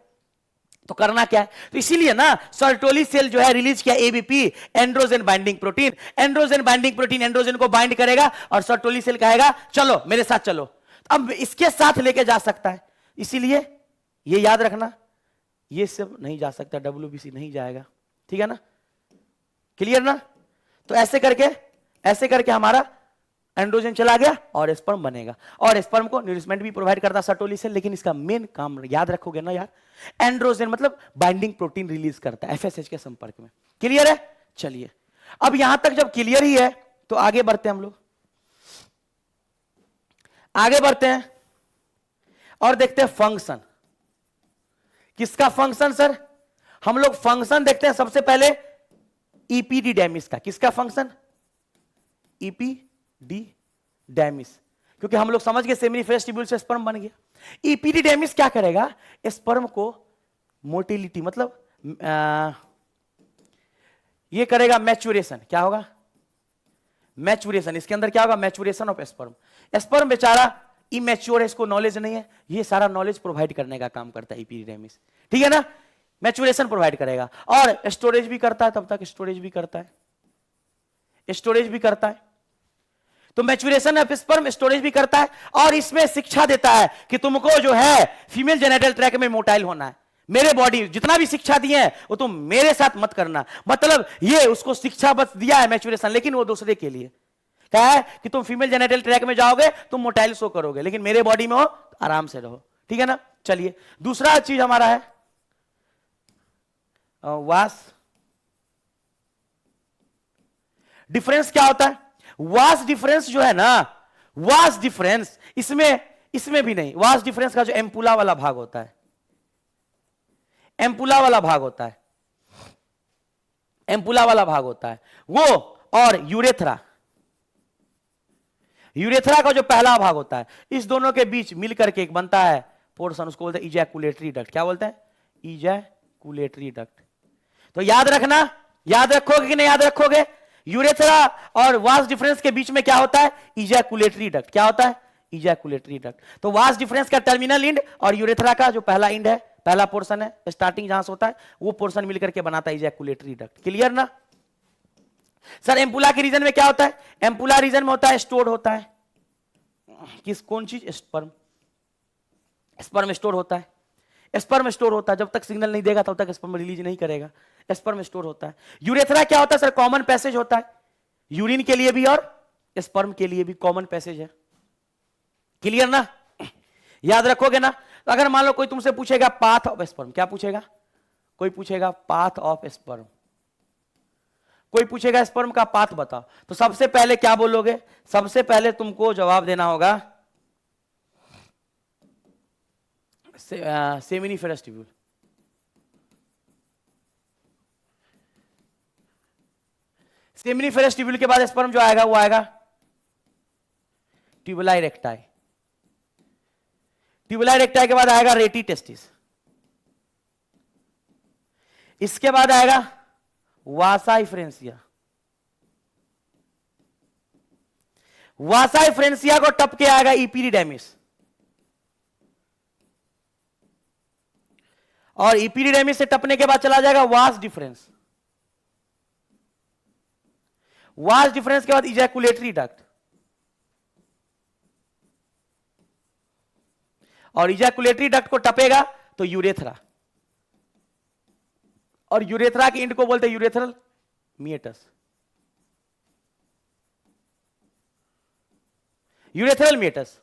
S1: तो करना क्या है? तो इसीलिए ना सर्टोली सेल जो है रिलीज किया ABP, androgen binding protein. Androgen binding protein androgen को बाइंड करेगा, और सर्टोली सेल कहेगा चलो मेरे साथ चलो। अब इसके साथ लेके जा सकता है, इसीलिए ये याद रखना, ये सब नहीं जा सकता, डब्ल्यूबीसी नहीं जाएगा। ठीक है ना? क्लियर ना? तो ऐसे करके हमारा एंड्रोजन चला गया और स्पर्म बनेगा, और स्पर्म को न्यूरिशमेंट भी प्रोवाइड करता सर्टोली सेल। लेकिन इसका मेन काम याद रखोगे ना यार, एंड्रोजन मतलब बाइंडिंग प्रोटीन रिलीज करता है एफएसएच के संपर्क में। क्लियर है? चलिए अब यहां तक जब क्लियर ही है तो आगे बढ़ते हैं हम लोग, आगे बढ़ते हैं। और देखते हैं फंक्शन। किसका फंक्शन सर? हम लोग फंक्शन देखते हैं सबसे पहले इपीडिडेमिस का। किसका फंक्शन? इपीडिडेमिस, क्योंकि हम लोग समझ गए सेमिनिफेरस ट्यूब्यूल से स्पर्म बन गया। इपीडिडेमिस क्या करेगा? स्पर्म को मोटिलिटी, मतलब ये करेगा मैच्योरेशन। क्या होगा? मैच्योरेशन। इसके अंदर क्या होगा? Maturation of sperm. स्पर्म बेचारा इमैच्योर है, इसको नॉलेज नहीं है, ये सारा नॉलेज प्रोवाइड करने का काम करता है इपीडिडेमिस। ठीक है ना? मैच्योरेशन प्रोवाइड करेगा और स्टोरेज भी करता है, तब तक स्टोरेज भी करता है, स्टोरेज भी करता है। तो मैच्योरेशन ऑफ स्पर्म, स्टोरेज भी करता है और इसमें शिक्षा देता है कि तुमको जो है फीमेल जेनिटल ट्रैक्ट में मोटाइल होना है। मेरे बॉडी जितना भी शिक्षा दिए हैं वो तुम मेरे साथ मत करना। मतलब ये उसको शिक्षा बस दिया है मैच्योरेशन, लेकिन वो दूसरे के लिए क्या है कि तुम फीमेल जेनिटल ट्रैक्ट में जाओगे, तुम मोटाइल शो करोगे, लेकिन मेरे बॉडी में हो आराम से रहो। ठीक है ना? चलिए दूसरा चीज हमारा है वास डिफरेंस। क्या होता है वास डिफरेंस? जो है ना, वास डिफरेंस इसमें भी नहीं। वास डिफरेंस का जो एम्पुला वाला भाग होता है, एम्पुला वाला भाग होता है, एम्पुला वाला भाग होता है वो, और यूरेथ्रा, यूरेथ्रा का जो पहला भाग होता है, इस दोनों के बीच मिलकर के एक बनता है पोर्शन, उसको बोलते हैं इजैकुलेटरी डक्ट। क्या बोलते हैं? Ejaculatory duct. तो याद रखना, याद रखोगे कि नहीं याद रखोगे? यूरेथ्रा और वास डिफरेंस के बीच में क्या होता है? Ejaculatory duct. क्या होता है? Ejaculatory duct. तो वास डिफरेंस का टर्मिनल इंड और यूरेथ्रा का जो पहला इंड है, पहला पोर्शन है, स्टार्टिंग जहां से होता है, वो पोर्शन मिलकर के बनाता है इजैकुलेटरी डक्ट। क्लियर ना सर? एम्पुला के रीजन में क्या होता है? एम्पुला रीजन में होता है स्टोर होता है कौन चीज? स्पर्म। स्पर्म स्टोर होता है, स्पर्म स्टोर होता है। जब तक सिग्नल नहीं देगा तब तक स्पर्म रिलीज नहीं करेगा, स्पर्म स्टोर होता है। यूरेथ्रा क्या होता है सर? कॉमन पैसेज होता है, यूरिन के लिए भी और स्पर्म के लिए भी कॉमन पैसेज है। क्लियर ना? याद रखोगे ना? तो अगर मान लो कोई तुमसे पूछेगा पाथ ऑफ स्पर्म, क्या पूछेगा? कोई पूछेगा पाथ ऑफ स्पर्म, कोई पूछेगा स्पर्म का पाथ बताओ, तो सबसे पहले क्या बोलोगे? सबसे पहले तुमको जवाब देना होगा सेमिनिफेरस ट्यूब्यूल। सेमिनिफेरस ट्यूब्यूल के बाद स्पर्म जो आएगा वो आएगा ट्यूबुलाई रेक्टाई। ट्यूबुलाई रेक्टाई के बाद आएगा रेटी टेस्टिस। इसके बाद आएगा वासा इफ्रेंसिया। वासा इफ्रेंसिया को टप के आएगा इपीडिडेमिस, और इपीडिडेमिस से टपने के बाद चला जाएगा वास डिफरेंस। वास डिफरेंस के बाद इजैकुलेटरी डक्ट, और इजैकुलेटरी डक्ट को टपेगा तो यूरेथ्रा, और यूरेथ्रा के इंड को बोलते हैं यूरेथ्रल मिएटस। Urethral meatus.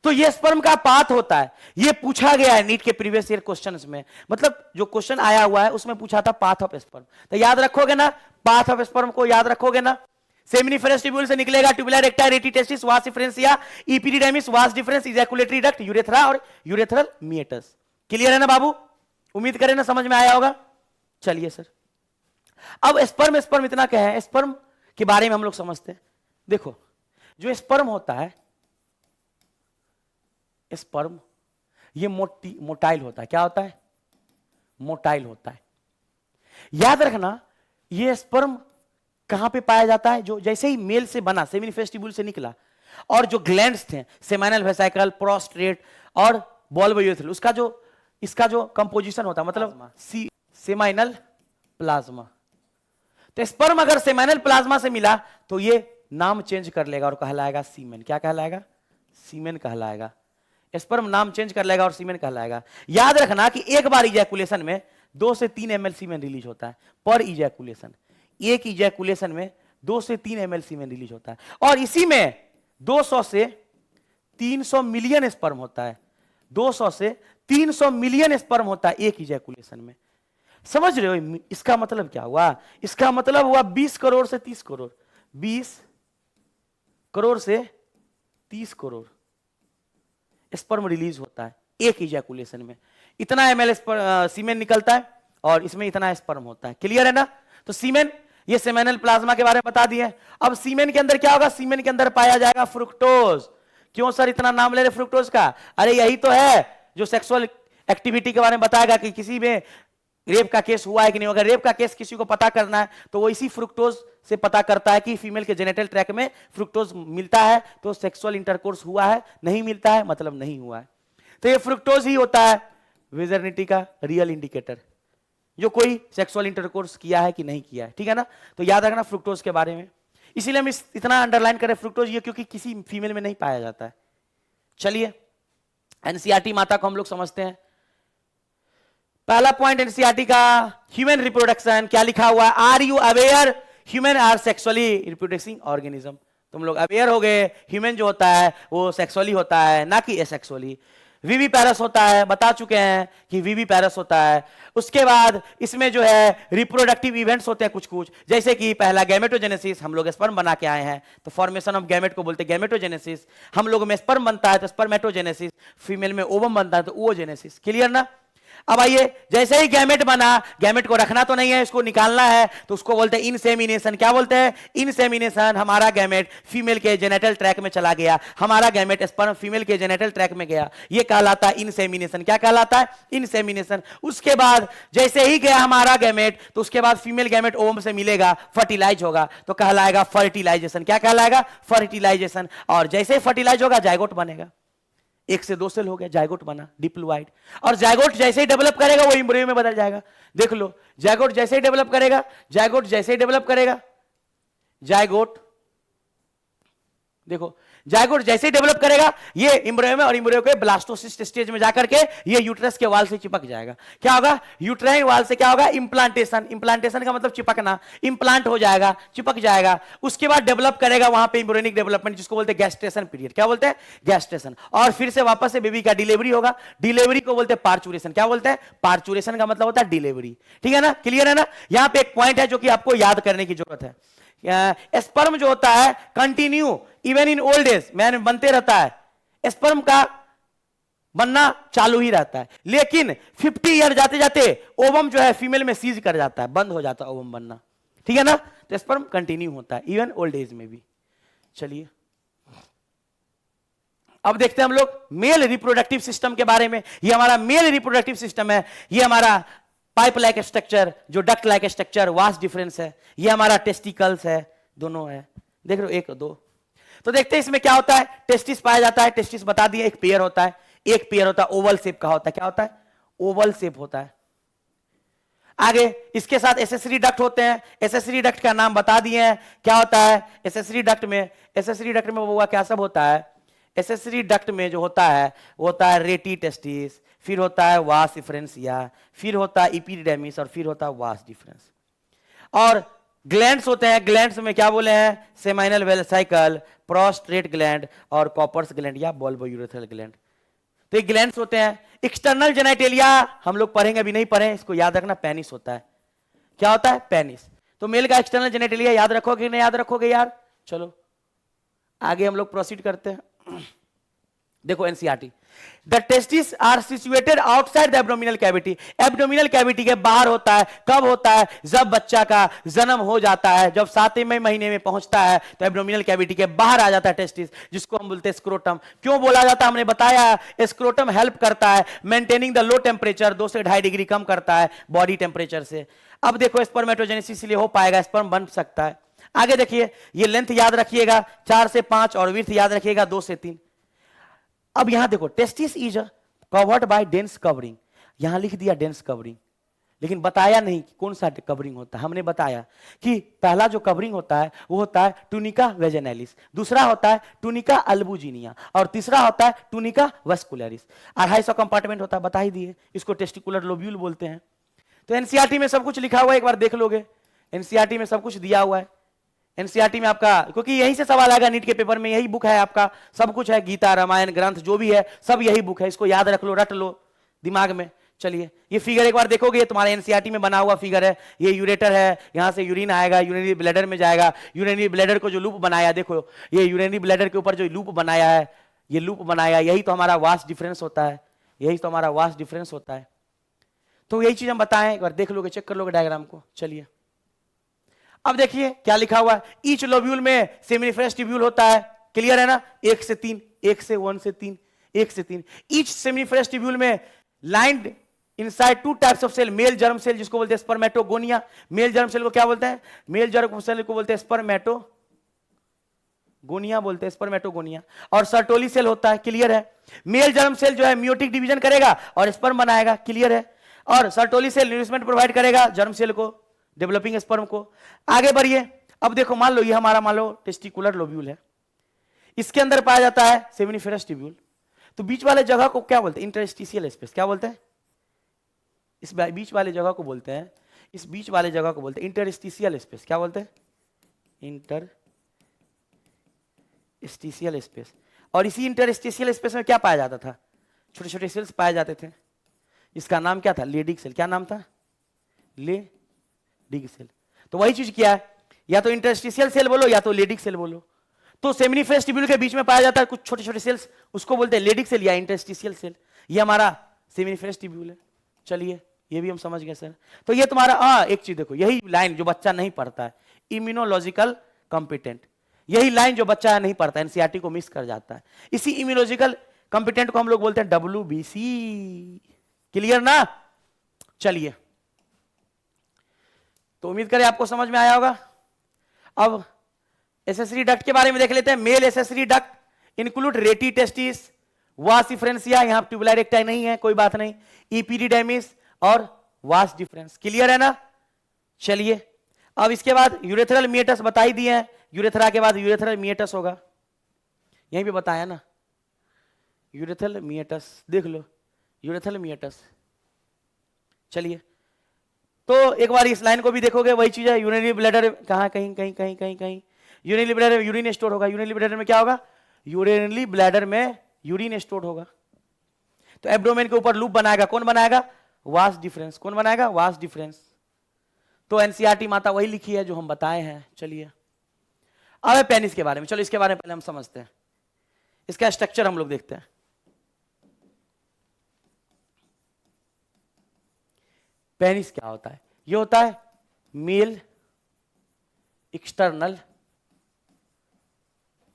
S1: तो ये स्पर्म का पाथ होता है, ये पूछा गया है नीट के प्रीवियस ईयर क्वेश्चंस में, मतलब जो क्वेश्चन आया हुआ है उसमें पूछा था पाथ ऑफ स्पर्म। तो याद रखोगे ना पाथ ऑफ स्पर्म को? याद रखोगे ना? सेमिनिफेरस ट्यूब्यूल से निकलेगा tubuli recti, rete testis, vas efferentia, epididymis, vas deferens, ejaculatory duct, urethra और यूरेथ्रल मिएटस। क्लियर है ना बाबू? उम्मीद करें ना समझ में आया होगा। चलिए सर, अब स्पर्म स्पर्म इतना क्या है, स्पर्म के बारे में हम लोग समझते हैं। देखो जो स्पर्म होता है, स्पर्म ये मोटाइल होता है। क्या होता है? मोटाइल होता है। याद रखना ये स्पर्म कहां पे पाया जाता है? जो जैसे ही मेल से बना, सेमिनिफेरस ट्यूब्यूल से निकला, और जो ग्लैंड्स थे सेमाइनल वेसिकल, प्रोस्टेट और बल्ब यूरेथ्रल, उसका जो इसका जो कंपोजिशन होता है, मतलब सेमाइनल प्लाज्मा। तो स्पर्म अगर सेमाइनल प्लाज्मा से मिला तो ये नाम चेंज कर लेगा और कहलाएगा सीमेन। क्या कहलाएगा? सीमेन कहलाएगा। स्पर्म नाम चेंज कर लेगा और सीमेन कहलाएगा। याद रखना कि एक बार इजैकुलेशन में 2 से 3 ml सीमेन रिलीज होता है पर इजैकुलेशन। एक इजैकुलेशन में 2 से 3 ml सीमेन रिलीज होता है, और इसी में 200 से 300 मिलियन स्पर्म होता है। 200 से 300 मिलियन स्पर्म होता है एक इजैकुलेशन में। समझ रहे हो इसका मतलब क्या हुआ? इसका मतलब हुआ 20 करोड़ से 30 करोड़, 20 करोड़ से 30 करोड़ स्पर्म रिलीज होता है एक इजैकुलेशन में। इतना ml सीमेन निकलता है और इसमें इतना स्पर्म होता है। क्लियर है ना? तो सीमेन, ये सेमेनल प्लाज्मा के बारे में बता दिए। अब सीमेन के अंदर क्या होगा? सीमेन के अंदर पाया जाएगा फ्रुक्टोज। क्यों सर इतना नाम ले रहे फ्रुक्टोज का? अरे यही तो है जो सेक्सुअल एक्टिविटी के बारे में बताएगा कि किसी में रेप का केस हुआ है कि नहीं। अगर रेप का केस किसी को पता करना है तो वो इसी फ्रुक्टोज से पता करता है कि फीमेल के जेनेटल ट्रैक में फ्रुक्टोज मिलता है तो सेक्सुअल इंटरकोर्स हुआ है, नहीं मिलता है मतलब नहीं हुआ है। तो ये फ्रुक्टोज ही होता है विजर्निटी का रियल इंडिकेटर, जो कोई सेक्सुअल इंटरकोर्स किया है कि नहीं किया है। ठीक है ना? तो याद रखना फ्रुक्टोज के बारे में। इसीलिए हम इतना अंडरलाइन करें फ्रुक्टोज, ये क्योंकि किसी फीमेल में नहीं पाया जाता है। चलिए एनसीईआरटी माता को हम लोग समझते हैं। पहला पॉइंट एनसीईआरटी का, ह्यूमन रिप्रोडक्शन। क्या लिखा हुआ है? Are you aware human are sexually reproducing organism. तुम लोग अवेयर हो गए ह्यूमन जो होता है वो सेक्सुअली होता है, ना कि एसेक्सुअली। वीवी पैरस होता है, बता चुके हैं कि वीवी पैरस होता है। उसके बाद इसमें जो है रिप्रोडक्टिव इवेंट्स होते हैं कुछ कुछ, जैसे कि पहला गैमेटोजेनेसिस, हम लोग स्पर्म बना के आए हैं तो फॉर्मेशन ऑफ गैमेट को बोलते हैं गैमेटोजेनेसिस। हम लोगों में स्पर्म बनता है तो स्पर्मेटोजेनेसिस, फीमेल में ओवम बनता है तो ओजेनेसिस। क्लियर ना? अब आइए, जैसे ही गैमेट बना, गैमेट को रखना तो नहीं है, इसको निकालना है, तो उसको बोलते हैं इनसेमिनेशन। क्या बोलते हैं? इनसेमिनेशन। हमारा गैमेट फीमेल के जेनेटल ट्रैक में चला गया, हमारा गैमेट स्पर्म फीमेल के जेनेटल ट्रैक में गया, ये कहलाता है इनसेमिनेशन। क्या कहलाता है? इनसेमिनेशन। उसके बाद जैसे ही गया हमारा गैमेट तो उसके बाद फीमेल गैमेट ओवम से मिलेगा, फर्टिलाइज होगा तो कहलाएगा फर्टिलाइजेशन। क्या कहलाएगा? फर्टिलाइजेशन। और जैसे ही फर्टिलाइज होगा जायगोट बनेगा। एक से दो सेल हो गया, जायगोट बना, डिप्लॉइड। और जायगोट जैसे ही डेवलप करेगा वो एम्ब्रियो में बदल जाएगा। देख लो, जायगोट जैसे ही डेवलप करेगा, जायगोट जैसे ही डेवलप करेगा, जायगोट देखो, जायगोट जैसे ही डेवलप करेगा ये एम्ब्रियो में, और एम्ब्रियो के ब्लास्टोसिस्ट स्टेज में जाकर के ये यूट्रस के वाल से चिपक जाएगा। क्या होगा? यूट्राइन वाल से क्या होगा? इंप्लांटेशन। इंप्लांटेशन का मतलब चिपकना, इंप्लांट हो जाएगा, चिपक जाएगा। उसके बाद डेवलप करेगा वहां पे एम्ब्रियोनिक डेवलपमेंट, जिसको बोलते हैं गैस्ट्रेशन पीरियड। क्या बोलते हैं? गैस्ट्रेशन। और फिर से वापस से बेबी का डिलीवरी होगा। डिलीवरी को बोलते हैं पार्चुरेशन। क्या बोलते हैं? पार्चुरेशन का मतलब होता है डिलीवरी। ठीक है ना? क्लियर है ना? यहां पे एक पॉइंट है जो कि आपको याद करने की जरूरत है। स्पर्म जो होता है continue even in old age, man बनते रहता है, स्पर्म का बनना चालू ही रहता है। लेकिन 50 ईयर जाते जाते ओवम जो है फीमेल में सीज कर जाता है, बंद हो जाता है ओवम बनना। ठीक है ना? तो स्पर्म कंटिन्यू होता है इवन ओल्ड एज में भी। चलिए अब देखते हैं हम लोग मेल रिप्रोडक्टिव सिस्टम के बारे में। ये हमारा मेल रिप्रोडक्टिव सिस्टम है। ये हमारा पाइप लाइक स्ट्रक्चर, जो duct like structure, vast difference है। ये हमारा टेस्टिकल्स है, दोनों है, देख रहे हो, एक दो। तो देखते हैं इसमें क्या होता है। टेस्टिस पाया जाता है। टेस्टिस बता दिए, एक पेयर होता है, एक पेयर होता है ओवल शेप का होता है। क्या होता है? ओवल शेप होता है। आगे इसके साथ एसेसरी डक्ट होते हैं। एसेसरी डक्ट का नाम बता दिए हैं, क्या होता है एसेसरी डक्ट में। एसेसरी डक्ट में वो क्या सब होता है? एसेसरी डक्ट में जो होता है वो होता है रेटी टेस्टिस, फिर होता है वास डिफरेंसिया, फिर होता है इपिडिडेमिस, और फिर होता है वास डिफरेंस। और ग्लैंड्स होते हैं। ग्लैंड्स में क्या बोले हैं? सेमाइनल वेसिकल, प्रोस्टेट ग्लैंड और कॉपर्स ग्लैंड या बल्बोयूरेथ्रल ग्लैंड। तो ये ग्लैंड्स होते हैं। एक्सटर्नल जेनिटेलिया हम लोग पढ़ेंगे, अभी नहीं पढ़े, इसको याद रखना, पेनिस होता है। क्या होता है? पेनिस। तो मेल का एक्सटर्नल जेनिटेलिया याद रखोगे नहीं याद रखोगे यार? चलो आगे हम लोग प्रोसीड करते हैं। देखो NCERT, the testis are situated outside the abdominal cavity. Abdominal cavity के बाहर होता है। कब होता है? जब बच्चा का जन्म हो जाता है, जब 7वें महीने में पहुंचता है तो एब्डोमिनल कैविटी के बाहर आ जाता है टेस्टिस, जिसको हम बोलते हैं स्क्रोटम। क्यों बोला जाता है? हमने बताया, स्क्रोटम हेल्प करता है मेंटेनिंग द लो टेम्परेचर, 2 से 2.5 डिग्री कम करता है बॉडी टेम्परेचर से। अब देखो स्पर्मेटोजेनेसिस इसलिए हो पाएगा, स्पर्म बन सकता है। आगे देखिए, ये लेंथ याद रखिएगा 4 से 5 और विड्थ याद रखिएगा 2 से 3। अब यहां देखो, testis is covered by dense covering. यहां लिख दिया डेंस कवरिंग, लेकिन बताया नहीं कि कौन सा कवरिंग होता है। हमने बताया कि पहला जो कवरिंग होता है वो होता है टूनिका वेजेनालिस, दूसरा होता है टूनिका अल्बुजिनिया, और तीसरा होता है टूनिका वस्कुलरिस। 250 कंपार्टमेंट होता है, बता ही दिए। इसको टेस्टिकुलर लोब्यूल बोलते हैं। तो एनसीईआरटी में सब कुछ लिखा हुआ है, एक बार देख लोगे। एनसीईआरटी में सब कुछ दिया हुआ है। एनसीईआरटी में आपका, क्योंकि यही से सवाल आएगा नीट के पेपर में, यही बुक है आपका, सब कुछ है, गीता रामायण ग्रंथ जो भी है सब यही बुक है। इसको याद रख लो, रट लो दिमाग में। चलिए ये फिगर एक बार देखोगे, ये तुम्हारे एनसीईआरटी में बना हुआ फिगर है। ये यूरेटर है, यहां से यूरिन आएगा, यूरिनरी ब्लैडर में जाएगा। यूरिनरी ब्लैडर को जो लूप बनाया, देखो ये यूरिनरी ब्लैडर के ऊपर जो लूप बनाया है, ये लूप बनाया, यही तो हमारा वास डिफरेंस होता है। यही तो हमारा वास्ट डिफरेंस होता है। तो यही चीज हम बताएं, एक बार देख लोगे, चेक कर लोगे डायग्राम को। चलिए अब देखिए क्या लिखा हुआ है, ईच लोब्यूल में सेमिनिफरस ट्यूब्यूल होता है, क्लियर है ना, 1 से 3, 1 से 1 से 3, 1 से 3। ईच सेमिनिफरस ट्यूब्यूल में lined inside 2 types of cell, male germ cell जिसको बोलते हैं स्पर्मेटोगोनिया, मेल जर्म सेल को क्या बोलते हैं, मेल जर्म सेल को बोलते हैं स्पर्मेटोगोनिया बोलते हैं, स्पर्मेटोगोनिया। और सर्टोली सेल होता है, क्लियर है। मेल जर्म सेल जो है मियोटिक डिवीजन करेगा और स्पर्म बनाएगा, क्लियर है। और सर्टोली सेल न्यूट्रिशमेंट प्रोवाइड करेगा जर्म सेल को, डेवलपिंग स्पर्म को। आगे बढ़िए, अब देखो मान लो ये हमारा मान लो टेस्टिकुलर लोब्यूल है, इसके अंदर पाया जाता है सेमिनिफेरस ट्यूब्यूल। तो बीच वाले जगह को क्या बोलते हैं, इंटरस्टिशियल स्पेस, क्या बोलते हैं, इस बीच वाले जगह को बोलते हैं, इस बीच वाले जगह को बोलते हैं इंटरस्टिशियल स्पेस, क्या बोलते हैं, इंटरस्टिशियल स्पेस। और इसी इंटरस्टिशियल स्पेस में क्या पाया जाता था, छोटे छोटे सेल्स पाए जाते थे, इसका नाम क्या था, लेडिक सेल। क्या नाम था, लेडिक सेल। तो वही चीज क्या है, या तो इंटरस्टिशियल सेल बोलो या तो लेडिक सेल बोलो। तो सेमिनिफेरस ट्यूब्यूल के बीच में पाया जाता है कुछ छोटे छोटे सेल्स, उसको बोलते हैं लेडिक सेल या इंटरस्टिशियल सेल। ये हमारा सेमिनिफेरस ट्यूब्यूल है। चलिए ये भी हम समझ गए सर। तो ये तुम्हारा एक चीज देखो, यही लाइन जो बच्चा नहीं पढ़ता है, इम्यूनोलॉजिकल कॉम्पिटेंट, यही लाइन जो बच्चा नहीं पढ़ता, एनसीईआरटी को मिस कर जाता है। इसी इम्यूनोलॉजिकल कॉम्पिटेंट को हम लोग बोलते हैं WBC, क्लियर ना। चलिए तो उम्मीद करें आपको समझ में आया होगा। अब एसेसरी डक्ट के बारे में देख लेते हैं। मेल एसेसरी डक्ट इंक्लूड रेटी टेस्टिस, वास डिफरेंसिया, यहां ट्यूबुलर रेक्टाई नहीं है, कोई बात नहीं, इपीडिडेमिस और वास डिफरेंस, क्लियर है ना। चलिए अब इसके बाद यूरेथ्रल मिएटस बता ही दिए हैं, यूरेथ्रा के बाद यूरेथ्रल मिएटस होगा, यहीं पे बताया ना, यूरेथ्रल मिएटस देख लो, यूरेथ्रल मिएटस। चलिए तो एक बार इस लाइन को भी देखोगे, वही चीज है, यूरिनरी ब्लैडर कहां, कहीं कहीं कहीं कहीं कहीं यूरिनरी ब्लैडर में यूरिन स्टोर होगा, यूरिनरी ब्लैडर में क्या होगा, यूरिनरी ब्लैडर में यूरिन स्टोर होगा। तो एब्डोमेन के ऊपर लूप बनाएगा, कौन बनाएगा, वास डिफरेंस, कौन बनाएगा, वास डिफरेंस। तो एनसीईआरटी माता वही लिखी है जो हम बताए हैं। चलिए अब पेनिस के बारे में, चलो इसके बारे में पहले हम समझते हैं, इसका स्ट्रक्चर हम लोग देखते हैं। पेनिस क्या होता है, ये होता है मेल एक्सटर्नल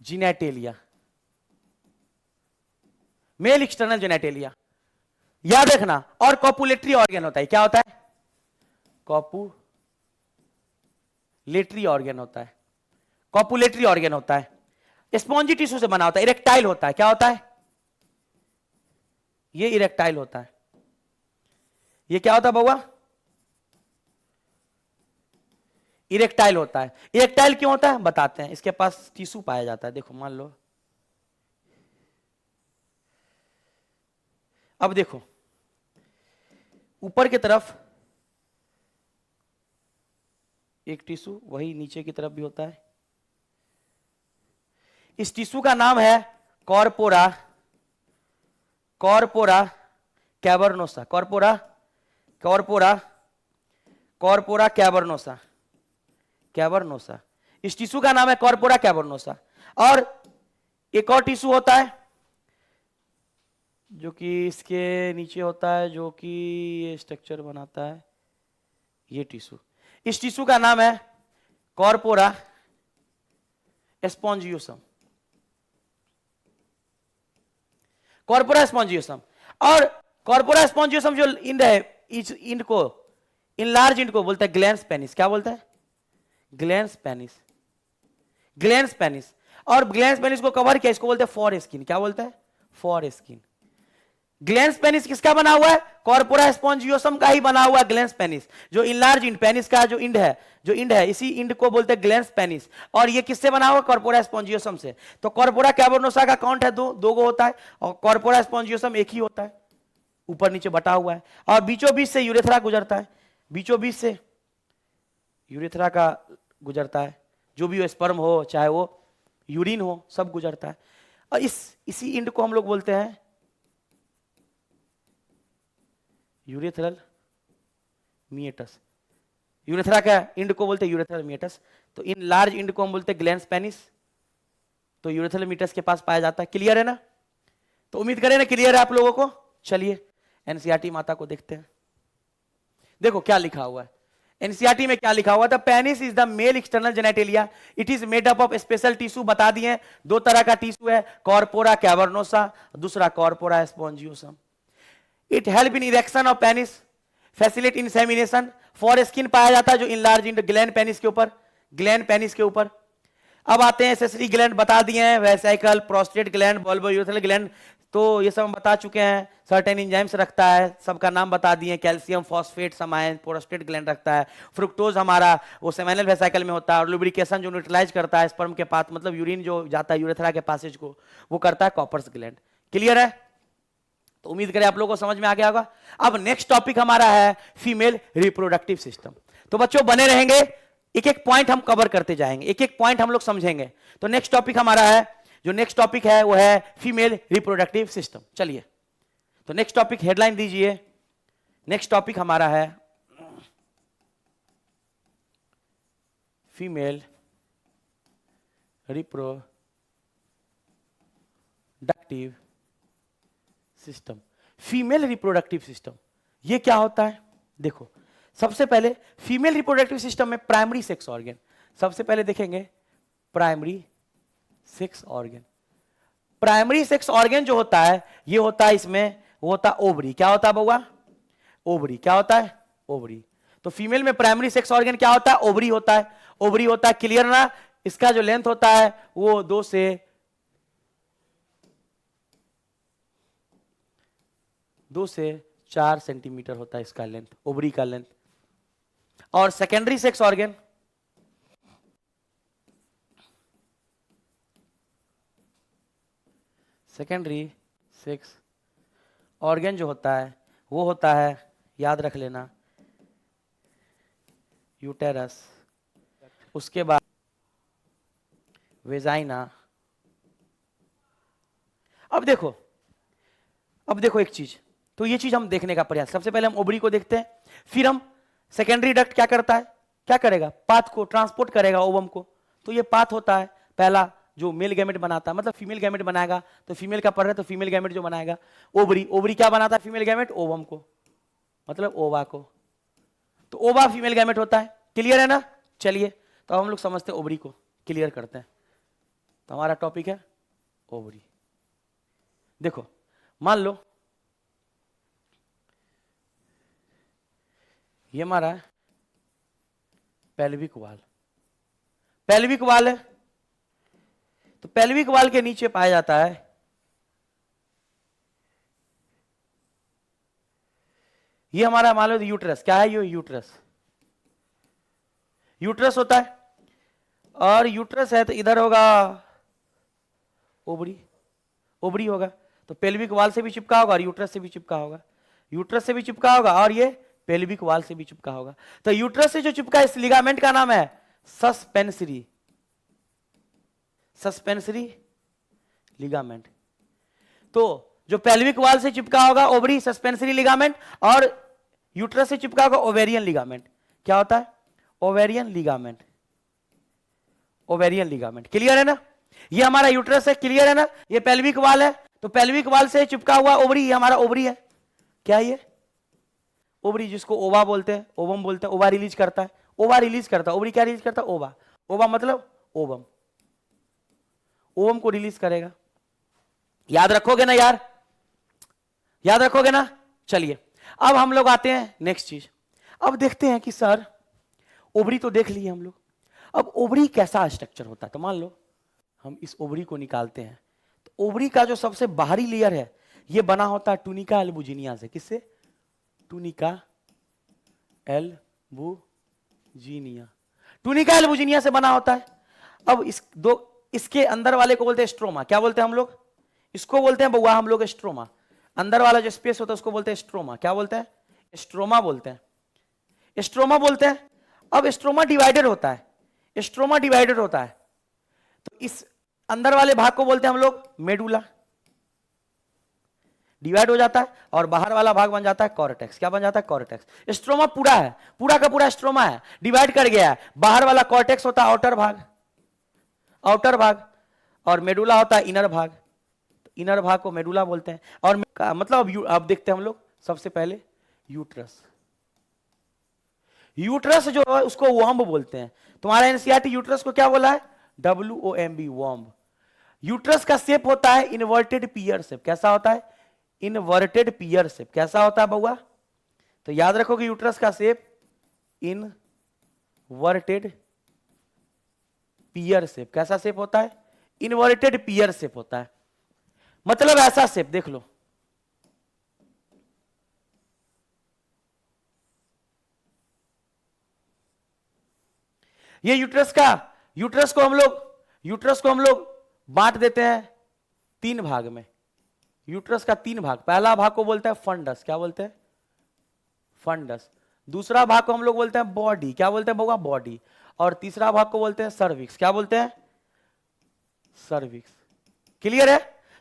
S1: जिनेटेलिया, मेल एक्सटर्नल जिनेटेलिया, याद रखना। और कॉपुलेटरी ऑर्गन होता है, क्या होता है, कॉपुलेटरी ऑर्गन होता है, कॉपुलेटरी ऑर्गन होता है, स्पॉन्जी टिश्यू से बना होता है, इरेक्टाइल होता है, क्या होता है, ये इरेक्टाइल होता है। ये क्या होता है बउआ, इरेक्टाइल होता है। इरेक्टाइल क्यों होता है बताते हैं, इसके पास टिश्यू पाया जाता है, देखो मान लो, अब देखो ऊपर की तरफ एक टिश्यू, वही नीचे की तरफ भी होता है। इस टिश्यू का नाम है corpora, corpora cavernosa, corpora, corpora, corpora cavernosa, cavernosa, इस टिश्यू का नाम है कॉर्पोरा कैवर्नोसा। और एक और टिश्यू होता है जो कि इसके नीचे होता है, जो कि ये स्ट्रक्चर बनाता है, ये टिश्यू, इस टिश्यू का नाम है कॉर्पोरा स्पॉन्जियोसम, कॉर्पोरा स्पॉन्जियोसम। और कॉर्पोरा स्पॉन्जियोसम जो इंड है, इस इंड को, इन लार्ज इंड को बोलते हैं ग्लैंस पेनिस, क्या बोलते हैं, ग्लैंस पेनिस, ग्लैंस पेनिस। और ग्लैंस पेनिस को कवर किया, इसको बोलते हैं फॉर स्किन, क्या बोलते हैं, फॉर स्किन। ग्लैंस पेनिस किसका बना हुआ है, कॉर्पोरा स्पॉन्जियोसम का ही बना हुआ है ग्लैंस पेनिस। जो इनलार्ज इंड, पेनिस का जो इंड है, जो इंड है, इसी इंड को बोलते हैं ग्लैंस पेनिस। और ये किससे बना हुआ, कॉर्पोरा स्पॉन्जियोसम से। तो कॉर्पोरा कैवर्नोसा का काउंट है दो गो होता है, और कॉर्पोरा स्पॉन्जियोसम एक ही होता है, ऊपर नीचे बटा हुआ है। और बीचों बीच से यूरेथ्रा गुजरता है, बीचों बीच से यूरेथ्रा का गुजरता है, जो भी हो, स्पर्म हो चाहे वो यूरिन हो, सब गुजरता है। और इसी इंड को हम लोग बोलते हैं यूरेथ्रल मिएटस, यूरेथ्रा का इंड को बोलते हैं यूरेथ्रल मिएटस। तो इन लार्ज इंड को हम बोलते हैं ग्लैंस पेनिस, तो यूरेथ्रल मिएटस के पास पाया जाता है, क्लियर है ना। तो उम्मीद करें ना क्लियर है आप लोगों को। चलिए एनसीईआरटी माता को देखते हैं। देखो क्या लिखा हुआ है एनसीईआरटी में, क्या लिखा हुआ था? Penis is the male external genitalia, it is made up of special tissue. बता दिए दो तरह का टिश्यू है, कॉर्पोरा कैवर्नोसा, दूसरा corpora spongiosum. It help in erection of penis, फैसिलिट insemination. For skin पाया जाता है जो इनलार्ज इन ग्लैंड पेनिस के ऊपर, ग्लैंड पेनिस के ऊपर। अब आते हैं सेसरी ग्लैंड, बता दिए हैं, vesicle, prostate gland, bulbourethral gland, तो ये सब हम बता चुके हैं। सर्टेन एंजाइम्स रखता है, सबका नाम बता दिए, कैल्शियम फॉस्फेट समायन। प्रोस्टेट ग्लैंड रखता है, फ्रुक्टोज हमारा वो सेमिनल वेसिकल में होता है, और लुब्रिकेशन जो न्यूट्रलाइज करता है स्पर्म के पास, मतलब यूरिन जो जाता है यूरेथ्रा के पासेज को, वो करता है कॉपर्स ग्लैंड। क्लियर है? तो उम्मीद करें आप लोगों को समझ में आ गया होगा। अब नेक्स्ट टॉपिक हमारा है फीमेल रिप्रोडक्टिव सिस्टम। तो बच्चों बने रहेंगे, एक एक पॉइंट हम कवर करते जाएंगे, एक एक पॉइंट हम लोग समझेंगे। तो नेक्स्ट टॉपिक हमारा है, जो नेक्स्ट टॉपिक है वो है फीमेल रिप्रोडक्टिव सिस्टम। चलिए तो नेक्स्ट टॉपिक हेडलाइन दीजिए। नेक्स्ट टॉपिक हमारा है female reproductive system. Female reproductive system ये क्या होता है? देखो सबसे पहले फीमेल रिप्रोडक्टिव सिस्टम में प्राइमरी सेक्स ऑर्गन, सबसे पहले देखेंगे primary sex organ. Primary sex organ जो होता है ये होता है इसमें, वो होता है ओवरी। क्या होता है बउआ? ओवरी। क्या होता है? ओवरी। तो फीमेल में प्राइमरी सेक्स ऑर्गन क्या होता है? ओवरी होता है। ओवरी होता है, क्लियर ना? इसका जो लेंथ होता है वो 2 से 4 सेंटीमीटर होता है इसका लेंथ, ओवरी का लेंथ। और secondary sex organ, secondary sex organ जो होता है वो होता है, याद रख लेना, यूटेरस, उसके बाद वेजाइना। अब देखो एक चीज, तो ये चीज हम देखने का प्रयास, सबसे पहले हम ओवरी को देखते हैं, फिर हम सेकेंडरी डक्ट क्या करता है, क्या करेगा? पाथ को ट्रांसपोर्ट करेगा ओवम को। तो ये पाथ होता है पहला जो मेल गैमेट बनाता है, मतलब फीमेल गैमेट बनाएगा, तो फीमेल का पढ़ रहे तो फीमेल गैमेट जो बनाएगा ओवरी। ओवरी क्या बनाता है? फीमेल गैमेट, ओवम को, मतलब ओवा को। तो ओवा फीमेल गैमेट होता है, क्लियर है ना? चलिए तो हम लोग समझते हैं, ओवरी को क्लियर करते हैं। तो हमारा टॉपिक है ओवरी। देखो मान लो ये हमारा पेल्विक वाल, पेल्विक वाल है, तो पेल्विक वाल के नीचे पाया जाता है ये हमारा मान लो यूट्रस। क्या है ये? यूट्रस। यूट्रस होता है, और यूट्रस है तो इधर होगा ओवरी, ओवरी होगा। तो पेल्विक वाल से भी चिपका होगा और यूट्रस से भी चिपका होगा, यूट्रस से भी चिपका होगा और ये पेल्विक वाल से भी चिपका होगा। तो यूट्रस से जो चिपका, इस लिगामेंट का नाम है सस्पेंसरी, सस्पेंसरी लिगामेंट। तो जो पेल्विक वाल से चिपका होगा ओवरी, सस्पेंसरी लिगामेंट, और यूट्रस से चिपका होगा ओवेरियन लिगामेंट। क्या होता है? Ovarian ligament, ovarian ligament. Clear है ना? ये हमारा यूट्रस है, क्लियर है ना? ये पेल्विक वाल है, तो पेल्विक वाल से चिपका हुआ ओवरी, ये हमारा ओवरी है। क्या ये? ओवरी, जिसको ओवा बोलते हैं, ओवम बोलते हैं। ओवा रिलीज करता है, ओवा रिलीज करता है। ओवरी क्या रिलीज करता है? ओवा। ओवा मतलब ओवम, ओवम को रिलीज करेगा। याद रखोगे ना यार? याद रखोगे ना? चलिए अब हम लोग आते हैं नेक्स्ट चीज। अब देखते हैं कि सर ओवरी तो देख लिए हम लोग, अब ओवरी कैसा स्ट्रक्चर होता है। तो मान लो हम इस ओवरी को निकालते हैं, तो ओवरी का जो सबसे बाहरी लेयर है ये बना होता है टूनिका एल्बुजिनिया से। किससे? टूनिका एल्बुजिनिया, टूनिका एल्बुजिनिया से बना होता है। अब इसके अंदर वाले को बोलते हैं स्ट्रोमा। क्या बोलते हैं हम लोग? इसको बोलते हैं बउआ हम लोग स्ट्रोमा। अंदर वाला जो स्पेस होता है उसको बोलते हैं स्ट्रोमा। क्या बोलते हैं? स्ट्रोमा बोलते हैं, स्ट्रोमा बोलते हैं। अब स्ट्रोमा डिवाइडेड होता है, स्ट्रोमा डिवाइडेड होता है, तो इस अंदर वाले भाग को बोलते हैं हम लोग मेडुला। डिवाइड हो जाता है और बाहर वाला भाग बन जाता है कॉर्टेक्स। क्या बन जाता है? कॉर्टेक्स। स्ट्रोमा पूरा है, पूरा का पूरा स्ट्रोमा है, डिवाइड कर गया है। बाहर वाला कॉर्टेक्स होता है आउटर भाग, आउटर भाग, और मेडुला होता है इनर भाग। तो इनर भाग को मेडुला बोलते हैं। और मतलब अब देखते हैं हम लोग सबसे पहले यूट्रस। यूट्रस जो है उसको वॉम्ब बोलते हैं। तुम्हारा एनसीईआरटी यूट्रस को क्या बोला है? WOMB, womb. यूट्रस का शेप होता है इन्वर्टेड पियर शेप। कैसा होता है? इन्वर्टेड पियर शेप। कैसा होता है बउआ? तो याद रखो कि यूट्रस का शेप इनवर्टेड पियर शेप। कैसा शेप होता है? इन्वर्टेड पियर शेप होता है। मतलब ऐसा शेप देख लो, ये यूट्रस को हम लोग बांट देते हैं 3 भाग में। यूट्रस का 3 भाग। पहला भाग को बोलते हैं फंडस। क्या बोलते हैं? फंडस। दूसरा भाग को हम लोग बोलते हैं बॉडी। क्या बोलते हैं बउआ? बॉडी। और तीसरा भाग को बोलते हैं सर्विक्स। क्या बोलते हैं? सर्विक्स। क्लियर है?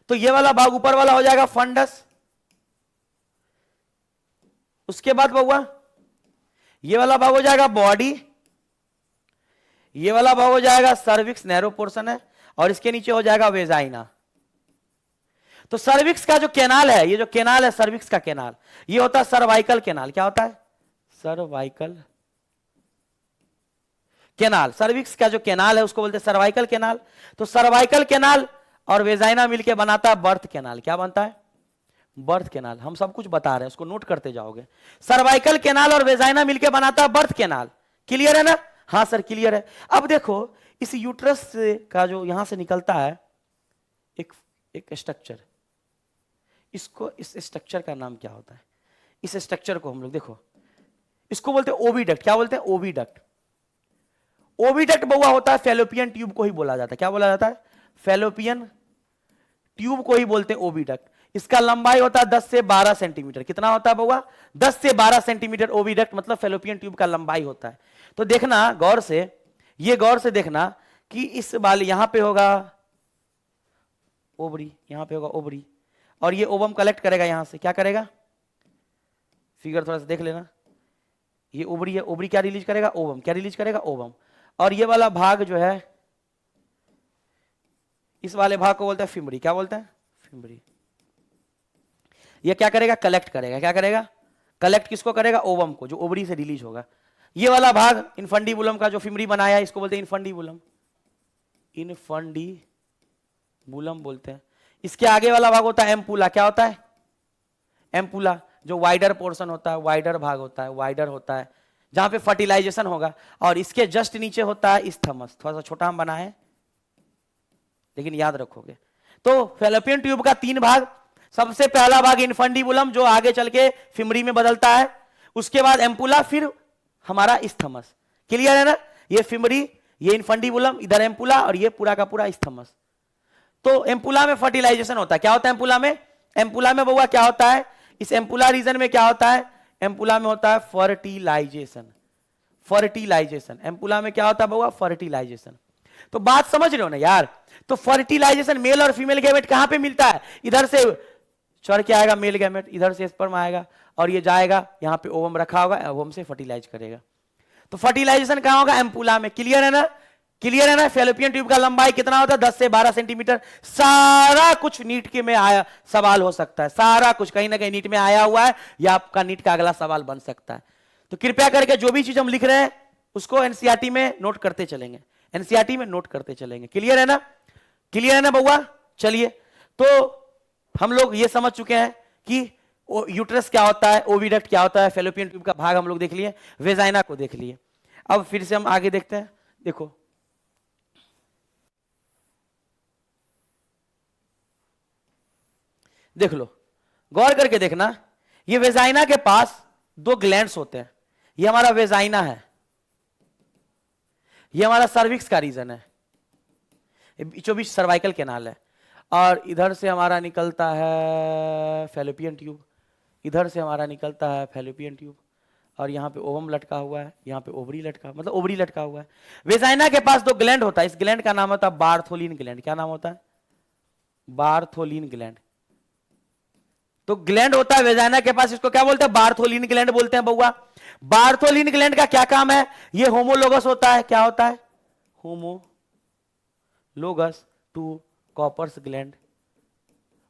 S1: तो ये वाला भाग ऊपर वाला हो जाएगा फंडस। उसके बाद बउआ ये वाला भाग हो जाएगा बॉडी, ये वाला भाग हो जाएगा सर्विक्स, नैरो पोर्शन है, और इसके नीचे हो जाएगा वेजाइना। तो सर्विक्स का जो कैनाल है, ये जो कैनाल है सर्विक्स का कैनाल, ये होता है सर्वाइकल कैनाल। क्या होता है? Cervical canal. सर्विक्स का जो कैनाल है उसको बोलते हैं सर्वाइकल कैनाल। तो सर्वाइकल कैनाल और वेजाइना मिलके बनाता है बर्थ कैनाल। क्या बनता है? Birth canal. हम सब कुछ बता रहे हैं, उसको नोट करते जाओगे। सर्वाइकल कैनाल और वेजाइना मिलके बनाता है बर्थ कैनाल। क्लियर है ना? हाँ सर क्लियर है। अब देखो इस यूट्रस का जो यहां से निकलता है एक स्ट्रक्चर, इसको, इस स्ट्रक्चर का नाम क्या होता है? इस स्ट्रक्चर को हम लोग देखो, इसको बोलते हैं ओविडक्ट। क्या बोलते हैं? ओविडक्ट। ओविडक्ट बउआ होता है फैलोपियन ट्यूब को ही बोला जाता है। क्या बोला जाता है? फैलोपियन ट्यूब को ही बोलते हैं ओविडक्ट। इसका लंबाई होता है 10 से 12 सेंटीमीटर। कितना होता है बउआ? 10 से 12 सेंटीमीटर ओविडक्ट मतलब फैलोपियन ट्यूब का लंबाई होता है। तो देखना गौर से, ये गौर से देखना कि इस वाले यहां पे होगा ओवरी, यहां पे होगा ओवरी, और ये ओवम कलेक्ट करेगा यहां से। क्या करेगा? फिगर थोड़ा सा देख लेना। ये ओवरी है, ओवरी क्या रिलीज करेगा? ओवम। क्या रिलीज करेगा? ओवम। और ये वाला भाग जो है, इस वाले भाग को बोलते हैं फिमरी। क्या बोलते हैं? फिमरी। ये क्या करेगा? कलेक्ट करेगा। क्या करेगा? कलेक्ट किसको करेगा? ओवम को, जो ओवरी से रिलीज होगा। ये वाला भाग इनफंडीबुलम का जो फिमरी बनाया, इसको बोलते हैं इनफंडीबुलम। इनफंडीबुलम बोलते हैं। इसके आगे वाला भाग होता है एम्पुला। क्या होता है? एम्पुला, जो वाइडर पोर्शन होता है, वाइडर भाग होता है, वाइडर होता है, जहां पे फर्टिलाइजेशन होगा। और इसके जस्ट नीचे होता है इस्थमस। थोड़ा सा छोटा हम बनाए लेकिन याद रखोगे। तो फैलोपियन ट्यूब का 3 भाग। सबसे पहला भाग इनफंडीबुलम, जो आगे चल के फिमरी में बदलता है। उसके बाद एम्पुला, फिर हमारा इस्थमस। क्लियर है ना? ये फिमरी, ये इनफंडीबुलम, इधर एम्पुला, और ये पूरा का पूरा इस्थमस। तो एम्पुला में फर्टिलाइजेशन होता है। क्या होता है एम्पुला में? एम्पुला में बउआ क्या होता है? इस एम्पुला रीजन में क्या होता है? एम्पुला में होता है फर्टिलाइजेशन। फर्टिलाइजेशन एम्पुला में क्या होता है बउआ? फर्टिलाइजेशन। तो बात समझ रहे हो ना यार? तो फर्टिलाइजेशन मेल और फीमेल गैमेट कहां पे मिलता है? इधर से चढ़ के आएगा मेल गैमेट, इधर से स्पर्म आएगा, और ये जाएगा यहां पे ओवम रखा होगा, ओवम से फर्टिलाइज करेगा। तो फर्टिलाइजेशन कहां होगा? एम्पुला में। क्लियर है ना? क्लियर है ना? फैलोपियन ट्यूब का लंबाई कितना होता है? 10 से 12 सेंटीमीटर। सारा कुछ नीट के में आया सवाल हो सकता है, सारा कुछ कहीं ना कहीं नीट में आया हुआ है, या आपका नीट का अगला सवाल बन सकता है। तो कृपया करके जो भी चीज हम लिख रहे हैं उसको एनसीईआरटी में नोट करते चलेंगे, एनसीईआरटी में नोट करते चलेंगे। क्लियर है ना? क्लियर है ना बउआ? चलिए, तो हम लोग ये समझ चुके हैं कि यूट्रस क्या होता है, ओविडक्ट क्या होता है, फैलोपियन ट्यूब का भाग हम लोग देख लिए, वेजाइना को देख लिए। अब फिर से हम आगे देखते हैं। देखो देख लो, गौर करके देखना। ये वेजाइना के पास 2 ग्लैंड्स होते हैं। ये हमारा वेजाइना है, ये हमारा सर्विक्स का रीजन है, बीचों बीच सर्वाइकल कैनाल है, और इधर से हमारा निकलता है फैलोपियन ट्यूब, इधर से हमारा निकलता है फैलोपियन ट्यूब, और यहाँ पे ओवम लटका हुआ है, यहाँ पे ओवरी लटका, मतलब ओवरी लटका हुआ है। वेजाइना के पास 2 ग्लैंड होता है। इस ग्लैंड का नाम होता है बार्थोलिन ग्लैंड। क्या नाम होता है? Bartholin gland. तो ग्लैंड होता है वेजाइना के पास, इसको क्या बोलते हैं? बार्थोलिन ग्लैंड बोलते हैं बउआ। बार्थोलिन ग्लैंड का क्या काम है? ये होमोलोगस होता है। क्या होता है? Homologous to Cowper's gland.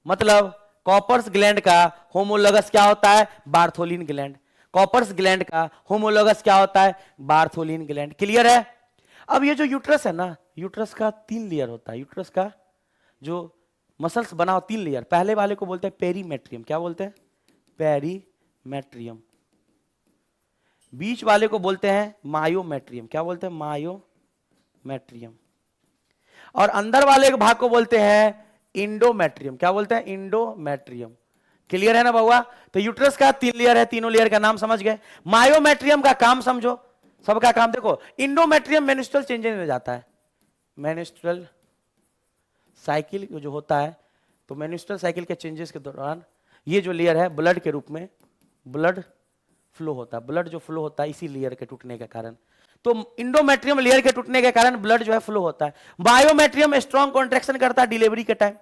S1: मतलब कॉपर्स ग्लैंड का होमोलोगस क्या होता है? Bartholin gland. कॉपर्स ग्लैंड का होमोलोगस क्या होता है? Bartholin gland. क्लियर है? अब ये जो यूट्रस है ना, यूट्रस का 3 लेयर होता है। यूट्रस का जो मसल्स बना हो 3 लेयर। पहले वाले को बोलते हैं पेरीमेट्रियम। क्या बोलते हैं? पेरीमेट्रियम। बीच वाले को बोलते हैं मायोमेट्रियम। क्या बोलते हैं? मायोमेट्रियम। और अंदर वाले भाग को बोलते हैं इंडोमेट्रियम। क्या बोलते हैं? इंडोमेट्रियम। क्लियर है ना बउआ? तो यूट्रस का 3 लेयर है, तीनों लेयर का नाम समझ गए। मायोमेट्रियम का काम समझो, सबका काम देखो। इंडोमेट्रियम मेनिस्ट्रुअल चेंजेस में जाता है। मेनिस्ट्रुअल साइकिल जो होता है, तो मेनिस्ट्रुअल साइकिल के चेंजेस के दौरान ये जो लेयर है ब्लड के रूप में ब्लड फ्लो होता है। ब्लड जो फ्लो होता है इसी लेयर के टूटने के कारण, तो इंडोमेट्रियम लेयर के टूटने के कारण ब्लड जो है फ्लो होता है। बायोमेट्रियम स्ट्रॉन्ग कॉन्ट्रैक्शन करता है डिलीवरी के टाइम।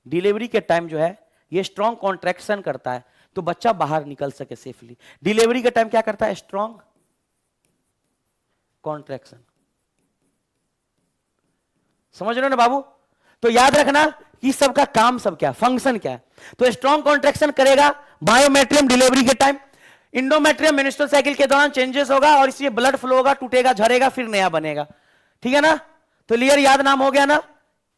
S1: डिलीवरी के टाइम जो है ये स्ट्रॉन्ग कॉन्ट्रैक्शन करता है, तो बच्चा बाहर निकल सके सेफली। डिलीवरी के टाइम क्या करता है? Strong contraction. समझ रहे हो ना बाबू? तो याद रखना कि सबका काम सब क्या, फंक्शन क्या है। तो स्ट्रॉन्ग कॉन्ट्रैक्शन करेगा बायोमेट्रियम डिलीवरी के टाइम। इंडोमेट्रियम मेनिस्ट्रुअल साइकिल के दौरान चेंजेस होगा और इसलिए ब्लड फ्लो होगा, टूटेगा, झरेगा, फिर नया बनेगा। ठीक है ना? तो लेयर याद नाम हो गया ना?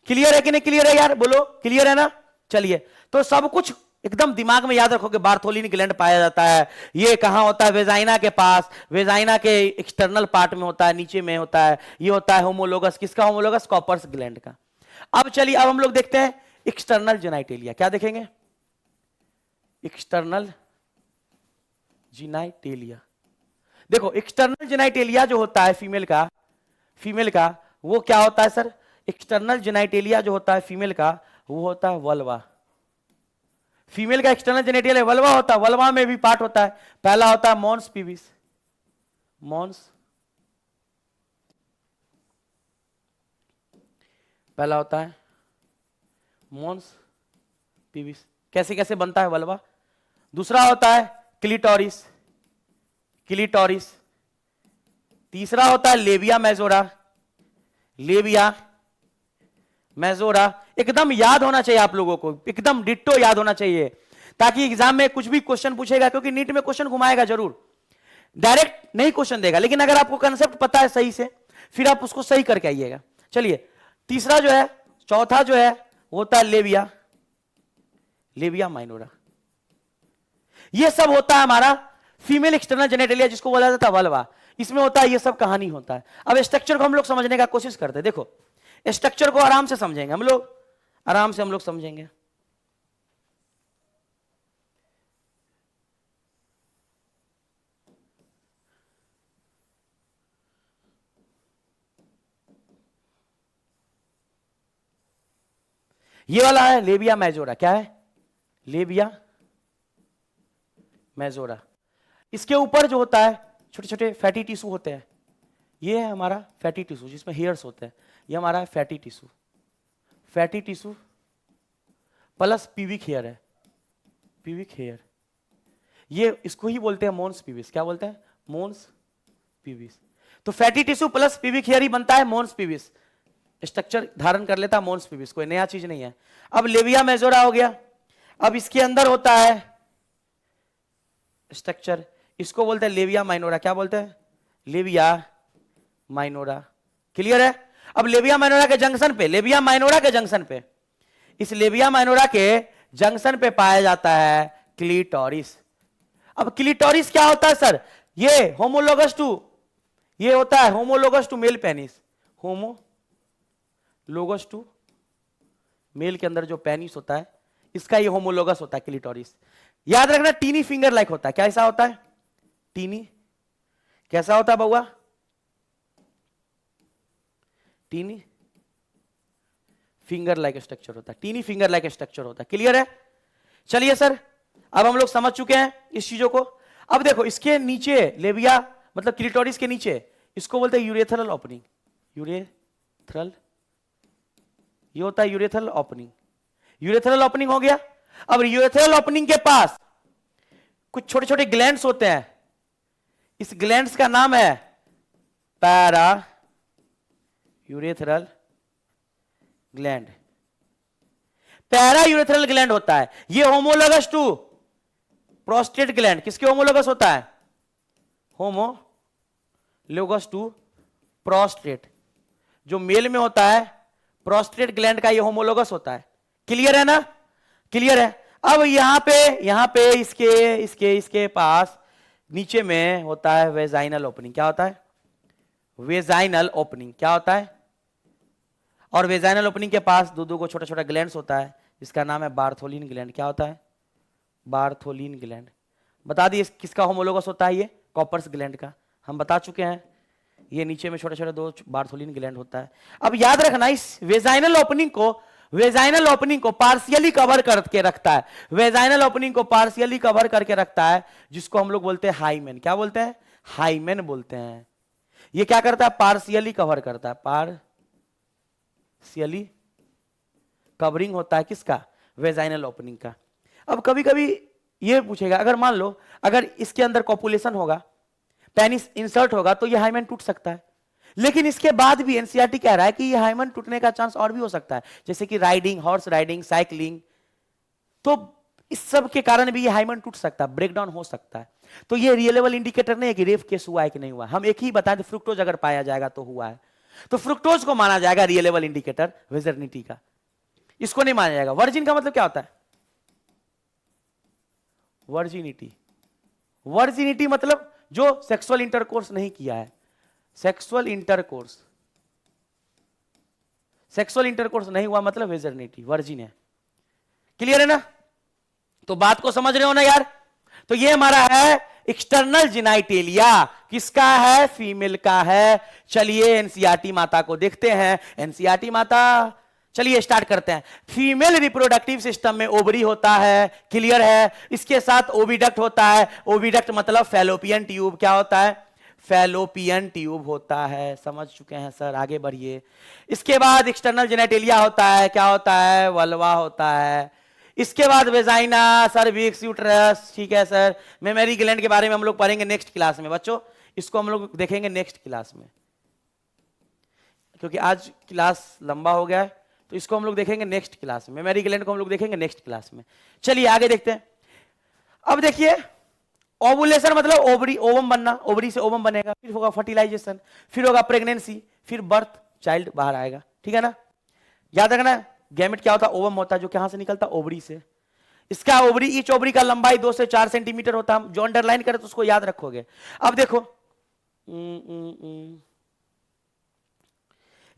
S1: क्लियर है कि नहीं क्लियर है यार? बोलो क्लियर है ना? चलिए, तो सब कुछ एकदम दिमाग में याद रखोगे। बार्थोलिन ग्लैंड पाया जाता है, ये कहां होता है? वेजाइना के पास, वेजाइना के एक्सटर्नल पार्ट में होता है, नीचे में होता है। ये होता है होमोलोगस। किसका होमोलोगस? कॉपर्स ग्लैंड का। अब चलिए, अब हम लोग देखते हैं एक्सटर्नल जेनाइटेलिया। क्या देखेंगे? External genitalia. देखो, एक्सटर्नल जेनाइटेलिया जो होता है फीमेल का वो क्या होता है सर? एक्सटर्नल जेनाइटेलिया जो होता है फीमेल का, वो होता है वल्वा। फीमेल का एक्सटर्नल जेनाइटेलिया वल्वा होता है। वल्वा में भी पार्ट होता है। पहला होता है मॉन्स पीविस। पहला होता है मॉन्स पीविस। कैसे कैसे बनता है वल्वा? दूसरा होता है क्लिटोरिस। तीसरा होता है लेबिया मेजोरा। एकदम याद होना चाहिए आप लोगों को, एकदम डिट्टो याद होना चाहिए, ताकि एग्जाम में कुछ भी क्वेश्चन पूछेगा, क्योंकि नीट में क्वेश्चन घुमाएगा जरूर, डायरेक्ट नहीं क्वेश्चन देगा, लेकिन अगर आपको कंसेप्ट पता है सही से, फिर आप उसको सही करके आइएगा। चलिए, तीसरा जो है, चौथा जो है वो होता है लेबिया माइनोरा। ये सब होता है हमारा फीमेल एक्सटर्नल जेनेटेलिया, जिसको बोला जाता है वल्वा। इसमें होता है, ये सब कहानी होता है। अब स्ट्रक्चर को हम लोग समझने का कोशिश करते हैं। देखो, स्ट्रक्चर को आराम से समझेंगे हम लोग, समझेंगे। ये वाला है लेबिया मेजोरा। क्या है? Labia majora. इसके ऊपर जो होता है छोटे छोटे फैटी टिश्यू होते हैं। ये है हमारा फैटी टिश्यू, जिसमें हेयर्स होते हैं। ये हमारा है फैटी टिश्यू प्लस पीविक हेयर है। ये इसको ही बोलते हैं मोन्स पीविस। क्या बोलते हैं? मोन्स पीविस। तो फैटी टिश्यू प्लस पीविक हेयर ही बनता है मोन्स पीविस। स्ट्रक्चर धारण कर लेता है मोन्स पीविस, कोई नया चीज नहीं है। अब लेबिया मेजोरा हो गया। अब इसके अंदर होता है स्ट्रक्चर, इसको बोलते हैं लेबिया माइनोरा। क्या बोलते हैं? Labia minora. क्लियर है? अब लेबिया माइनोरा के जंक्शन पे, इस लेबिया माइनोरा के जंक्शन पे पाया जाता है क्लिटोरिस। अब क्लिटोरिस क्या होता है सर? ये होता है homologous to male penis. Homologous to male के अंदर जो पेनिस होता है, इसका ये होमोलोगस होता है क्लिटोरिस। याद रखना, टीनी फिंगर लाइक होता है। क्या ऐसा होता है? टीनी कैसा होता है बउआ? टीनी फिंगर लाइक स्ट्रक्चर होता है। क्लियर है? चलिए सर, अब हम लोग समझ चुके हैं इस चीजों को। अब देखो, इसके नीचे लेबिया मतलब क्लिटोरिस के नीचे, इसको बोलते हैं यूरेथ्रल ओपनिंग। ये होता है यूरेथ्रल ओपनिंग हो गया। अब यूरेथ्रल ओपनिंग के पास कुछ छोटे छोटे ग्लैंड्स होते हैं। इस ग्लैंड्स का नाम है para urethral gland. Para urethral gland होता है, ये होमोलोगस टू प्रोस्टेट ग्लैंड। किसके होमोलोगस होता है? Homologous to prostate. जो मेल में होता है प्रोस्टेट ग्लैंड का ये होमोलोगस होता है। क्लियर है ना? क्लियर है। अब यहां पे इसके पास नीचे में होता है वेजाइनल ओपनिंग। क्या होता है? Vaginal opening. क्या होता है? और वेजाइनल ओपनिंग के पास दो को छोटा छोटा ग्लैंड्स होता है जिसका नाम है बार्थोलिन ग्लैंड। क्या होता है? Bartholin gland. बता दिए किसका होमोलोगस होता है? ये कॉपर्स ग्लैंड का, हम बता चुके हैं। ये नीचे में छोटे छोटे दो बार्थोलिन ग्लैंड होता है। अब याद रखना इस वेजाइनल ओपनिंग को पार्शियली कवर करके रखता है। वेजाइनल ओपनिंग को पार्शियली कवर करके रखता है जिसको हम लोग बोलते हैं हाइमेन। क्या बोलते हैं? हाइमेन बोलते हैं। ये क्या करता है? पार्शियली कवर करता है। पार्शियली कवरिंग होता है किसका? वेजाइनल ओपनिंग का। अब कभी कभी ये पूछेगा, अगर मान लो अगर इसके अंदर कॉपुलेशन होगा, पेनिस इंसर्ट होगा, तो ये हाइमेन टूट सकता है। लेकिन इसके बाद भी एनसीईआरटी कह रहा है कि ये हाइमेन टूटने का चांस और भी हो सकता है, जैसे कि राइडिंग, हॉर्स राइडिंग, साइकिलिंग। तो इस सब के कारण भी ये हाइमेन टूट सकता है, ब्रेकडाउन हो सकता है। तो ये रियलेबल इंडिकेटर नहीं है कि रेप केस हुआ है कि नहीं हुआ। हम एक ही बताएं, फ्रुक्टोज अगर पाया जाएगा तो हुआ है, तो फ्रुक्टोज को माना जाएगा रियलेबल इंडिकेटर वेजर्निटी का, इसको नहीं माना जाएगा। वर्जिन का मतलब क्या होता है? वर्जिनिटी मतलब जो सेक्सुअल इंटरकोर्स नहीं किया है। सेक्सुअल इंटरकोर्स नहीं हुआ मतलब वेजर्निटी, वर्जिन है। क्लियर है ना? तो बात को समझ रहे हो ना यार? तो ये हमारा है एक्सटर्नल जिनाइटेलिया। किसका है? फीमेल का है। चलिए एनसीईआरटी माता को देखते हैं। एनसीईआरटी माता, चलिए स्टार्ट करते हैं। फीमेल रिप्रोडक्टिव सिस्टम में ओवरी होता है। क्लियर है? इसके साथ ओविडक्ट होता है। ओविडक्ट मतलब फैलोपियन ट्यूब। क्या होता है? फैलोपियन ट्यूब होता है। समझ चुके हैं सर? आगे बढ़िए। इसके बाद एक्सटर्नल जेनेटेलिया होता है। क्या होता है? वल्वा होता है। इसके बाद वेजाइना, सर्विक्स, यूट्रस। ठीक है सर। मेमरी ग्लैंड के बारे में हम लोग पढ़ेंगे नेक्स्ट क्लास में बच्चों, इसको हम लोग देखेंगे नेक्स्ट क्लास में, क्योंकि आज क्लास लंबा हो गया है, तो इसको हम लोग देखेंगे नेक्स्ट क्लास में। मेमरी ग्लैंड को हम लोग देखेंगे नेक्स्ट क्लास में। चलिए आगे देखते हैं। अब देखिए, ओवुलेशन मतलब ओवरी, ओवम बनना, ओवरी से ओवम बनेगा, फिर होगा फर्टिलाइजेशन, फिर होगा प्रेगनेंसी, फिर बर्थ, चाइल्ड बाहर आएगा। ठीक है ना? याद रखना, गैमेट क्या होता है? ओवम होता है, जो कहां से निकलता है? ओवरी से। इसका ओवरी, ईच ओवरी का लंबाई 2 से 4 सेंटीमीटर होता है। जो अंडरलाइन करे तो उसको याद रखोगे। अब देखो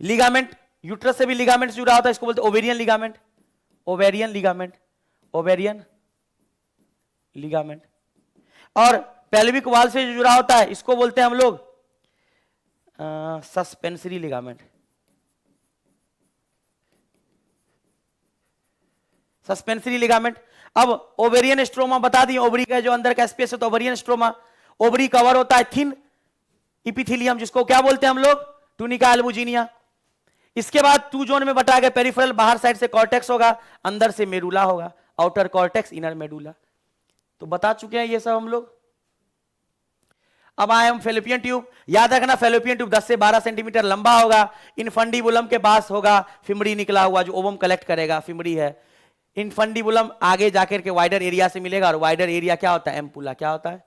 S1: लिगामेंट, यूट्रस से भी लिगामेंट जुड़ा होता है, इसको बोलते हैं ovarian ligament. Ovarian ligament, ovarian ligament. और पेल्विक वाल से जो जुड़ा होता है इसको बोलते हैं हम लोग सस्पेंसरी लिगामेंट। Suspensory ligament. अब ओवेरियन स्ट्रोमा बता दिए, ओवरी का जो अंदर का स्पेस है तो ओवेरियन स्ट्रोमा। ओवरी कवर होता है थिन इपिथेलियम, जिसको क्या बोलते हैं हम लोग? Tunica albuginea. इसके बाद 2 जोन में बटा गया। पेरिफेरल बाहर साइड से कॉर्टेक्स होगा, अंदर से मेडुला होगा। Outer cortex, inner medulla. तो बता चुके हैं ये सब हम लोग। अब आए हम फेलोपियन ट्यूब। याद रखना, फेलोपियन ट्यूब 10 से 12 सेंटीमीटर लंबा होगा। इनफंडिबुलम के पास होगा फिमड़ी निकला हुआ, जो ओवम कलेक्ट करेगा, फिमड़ी है। इनफंडिबुलम आगे जाकर के वाइडर एरिया से मिलेगा, और वाइडर एरिया क्या होता है? एम्पुला। क्या होता है?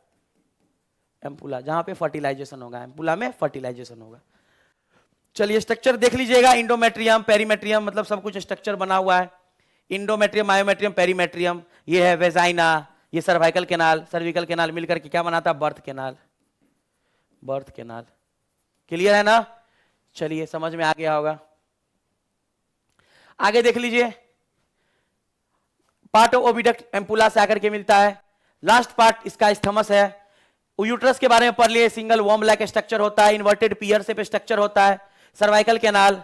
S1: एम्पुला, जहां पे फर्टिलाइजेशन होगा, एम्पुला में फर्टिलाइजेशन होगा। चलिए स्ट्रक्चर देख लीजिएगा। इंडोमेट्रियम, पेरीमेट्रियम, मतलब सब कुछ स्ट्रक्चर बना हुआ है। Endometrium, myometrium, perimetrium. ये है वेजाइना, ये सर्वाइकल कैनाल, सर्विकल कैनाल मिलकर के क्या बनाता है? Birth canal. Birth canal. Clear है ना? चलिए समझ में आ गया होगा। आगे देख लीजिए, पार्ट ऑफ ओविडक्ट एम्पुला से आकर के मिलता है। लास्ट पार्ट इसका स्थमस है। यूट्रस के बारे में पढ़ लिए, सिंगल वॉर्म लाइक स्ट्रक्चर होता है, इन्वर्टेड पियर से स्ट्रक्चर होता है। सर्वाइकल कैनाल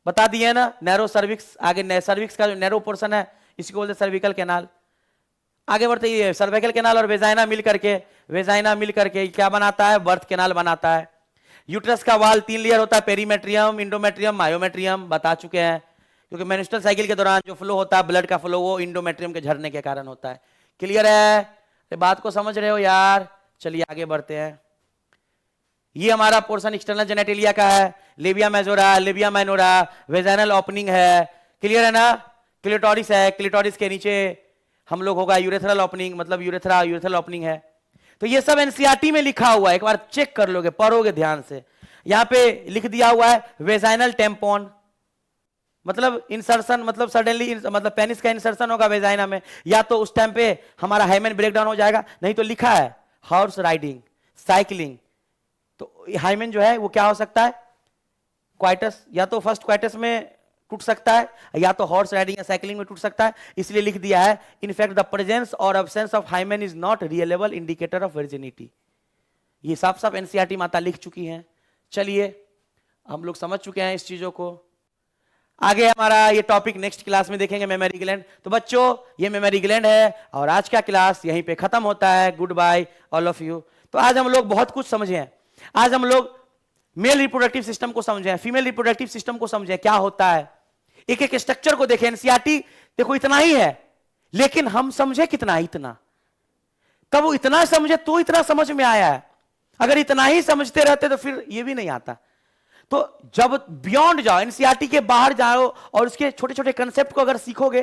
S1: बता दिए ना, नैरो सर्विक्स, आगे सर्विक्स का जो नैरो पोर्शन है इसको बोलते हैं सर्विकल कैनाल। आगे बढ़ते ही सर्वाइकल कैनाल और वेजाइना मिल करके क्या बनाता है? बर्थ कैनाल बनाता है। यूट्रस का वाल 3 लेयर होता है, पेरीमेट्रियम, इंडोमेट्रियम, मायोमेट्रियम, बता चुके हैं। क्योंकि मेंस्ट्रुअल साइकिल के दौरान जो फ्लो होता है ब्लड का फ्लो, वो इंडोमेट्रियम के झरने के कारण होता है। क्लियर है? तो बात को समझ रहे हो यार? चलिए आगे बढ़ते हैं। ये हमारा पोर्शन एक्सटर्नल जेनेटेलिया का है। Labia majora, labia minora, vaginal opening है। क्लियर है ना? क्लिटोरिस है, क्लिटोरिस के नीचे हम लोग होगा यूरेथ्रल ओपनिंग, मतलब यूरेथ्रल ओपनिंग है। तो ये सब एनसीईआरटी में लिखा हुआ है, एक बार चेक कर लोगे, पढ़ोगे ध्यान से। यहां पे लिख दिया हुआ है वेजाइनल टेम्पोन, मतलब इंसर्शन, मतलब सडनली मतलब पेनिस का इंसर्शन होगा वेजाइना में, या तो उस टाइम पे हमारा हाइमेन ब्रेकडाउन हो जाएगा, नहीं तो लिखा है हॉर्स राइडिंग, साइकिलिंग। तो हाइमेन जो है वो क्या हो सकता है, क्वाइटस, या तो फर्स्ट क्वाइटस में टूट सकता है, या तो हॉर्स राइडिंग या साइकिलिंग में टूट सकता है, इसलिए लिख दिया है इनफैक्ट द प्रेजेंस और absence of hymen is not reliable indicator of virginity. ये साफ साफ एनसीईआरटी माता लिख चुकी हैं। चलिए हम लोग समझ चुके हैं इस चीजों को। आगे हमारा ये टॉपिक नेक्स्ट क्लास में देखेंगे, मेमोरी ग्लैंड। तो बच्चों ये मेमोरी ग्लैंड है और आज का क्लास यहीं पे खत्म होता है। Goodbye all of you. तो आज हम लोग बहुत कुछ समझे हैं। आज हम लोग मेल रिप्रोडक्टिव सिस्टम को समझे, फीमेल रिप्रोडक्टिव सिस्टम को समझे, क्या होता है, एक एक स्ट्रक्चर को देखें। एनसीईआरटी देखो इतना ही है, लेकिन हम समझे कितना, इतना। कब वो इतना समझे तो इतना समझ में आया है, अगर इतना ही समझते रहते तो फिर ये भी नहीं आता। तो जब बियॉन्ड जाओ, एनसीईआरटी के बाहर जाओ और उसके छोटे छोटे कंसेप्ट को अगर सीखोगे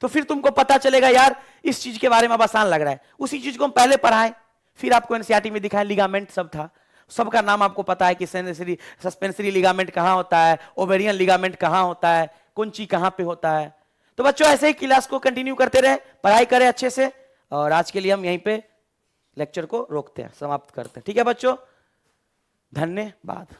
S1: तो फिर तुमको पता चलेगा यार इस चीज के बारे में अब आसान लग रहा है। उसी चीज को हम पहले पढ़ाएं, फिर आपको एनसीईआरटी में दिखाएं, लिगामेंट सब था, सबका नाम आपको पता है कि सस्पेंसरी लिगामेंट कहां होता है, ओवेरियन लिगामेंट कहां होता है, कौन चीज कहां पे होता है। तो बच्चों ऐसे ही क्लास को कंटिन्यू करते रहे, पढ़ाई करें अच्छे से, और आज के लिए हम यहीं पे लेक्चर को रोकते हैं, समाप्त करते हैं। ठीक है बच्चों, धन्यवाद।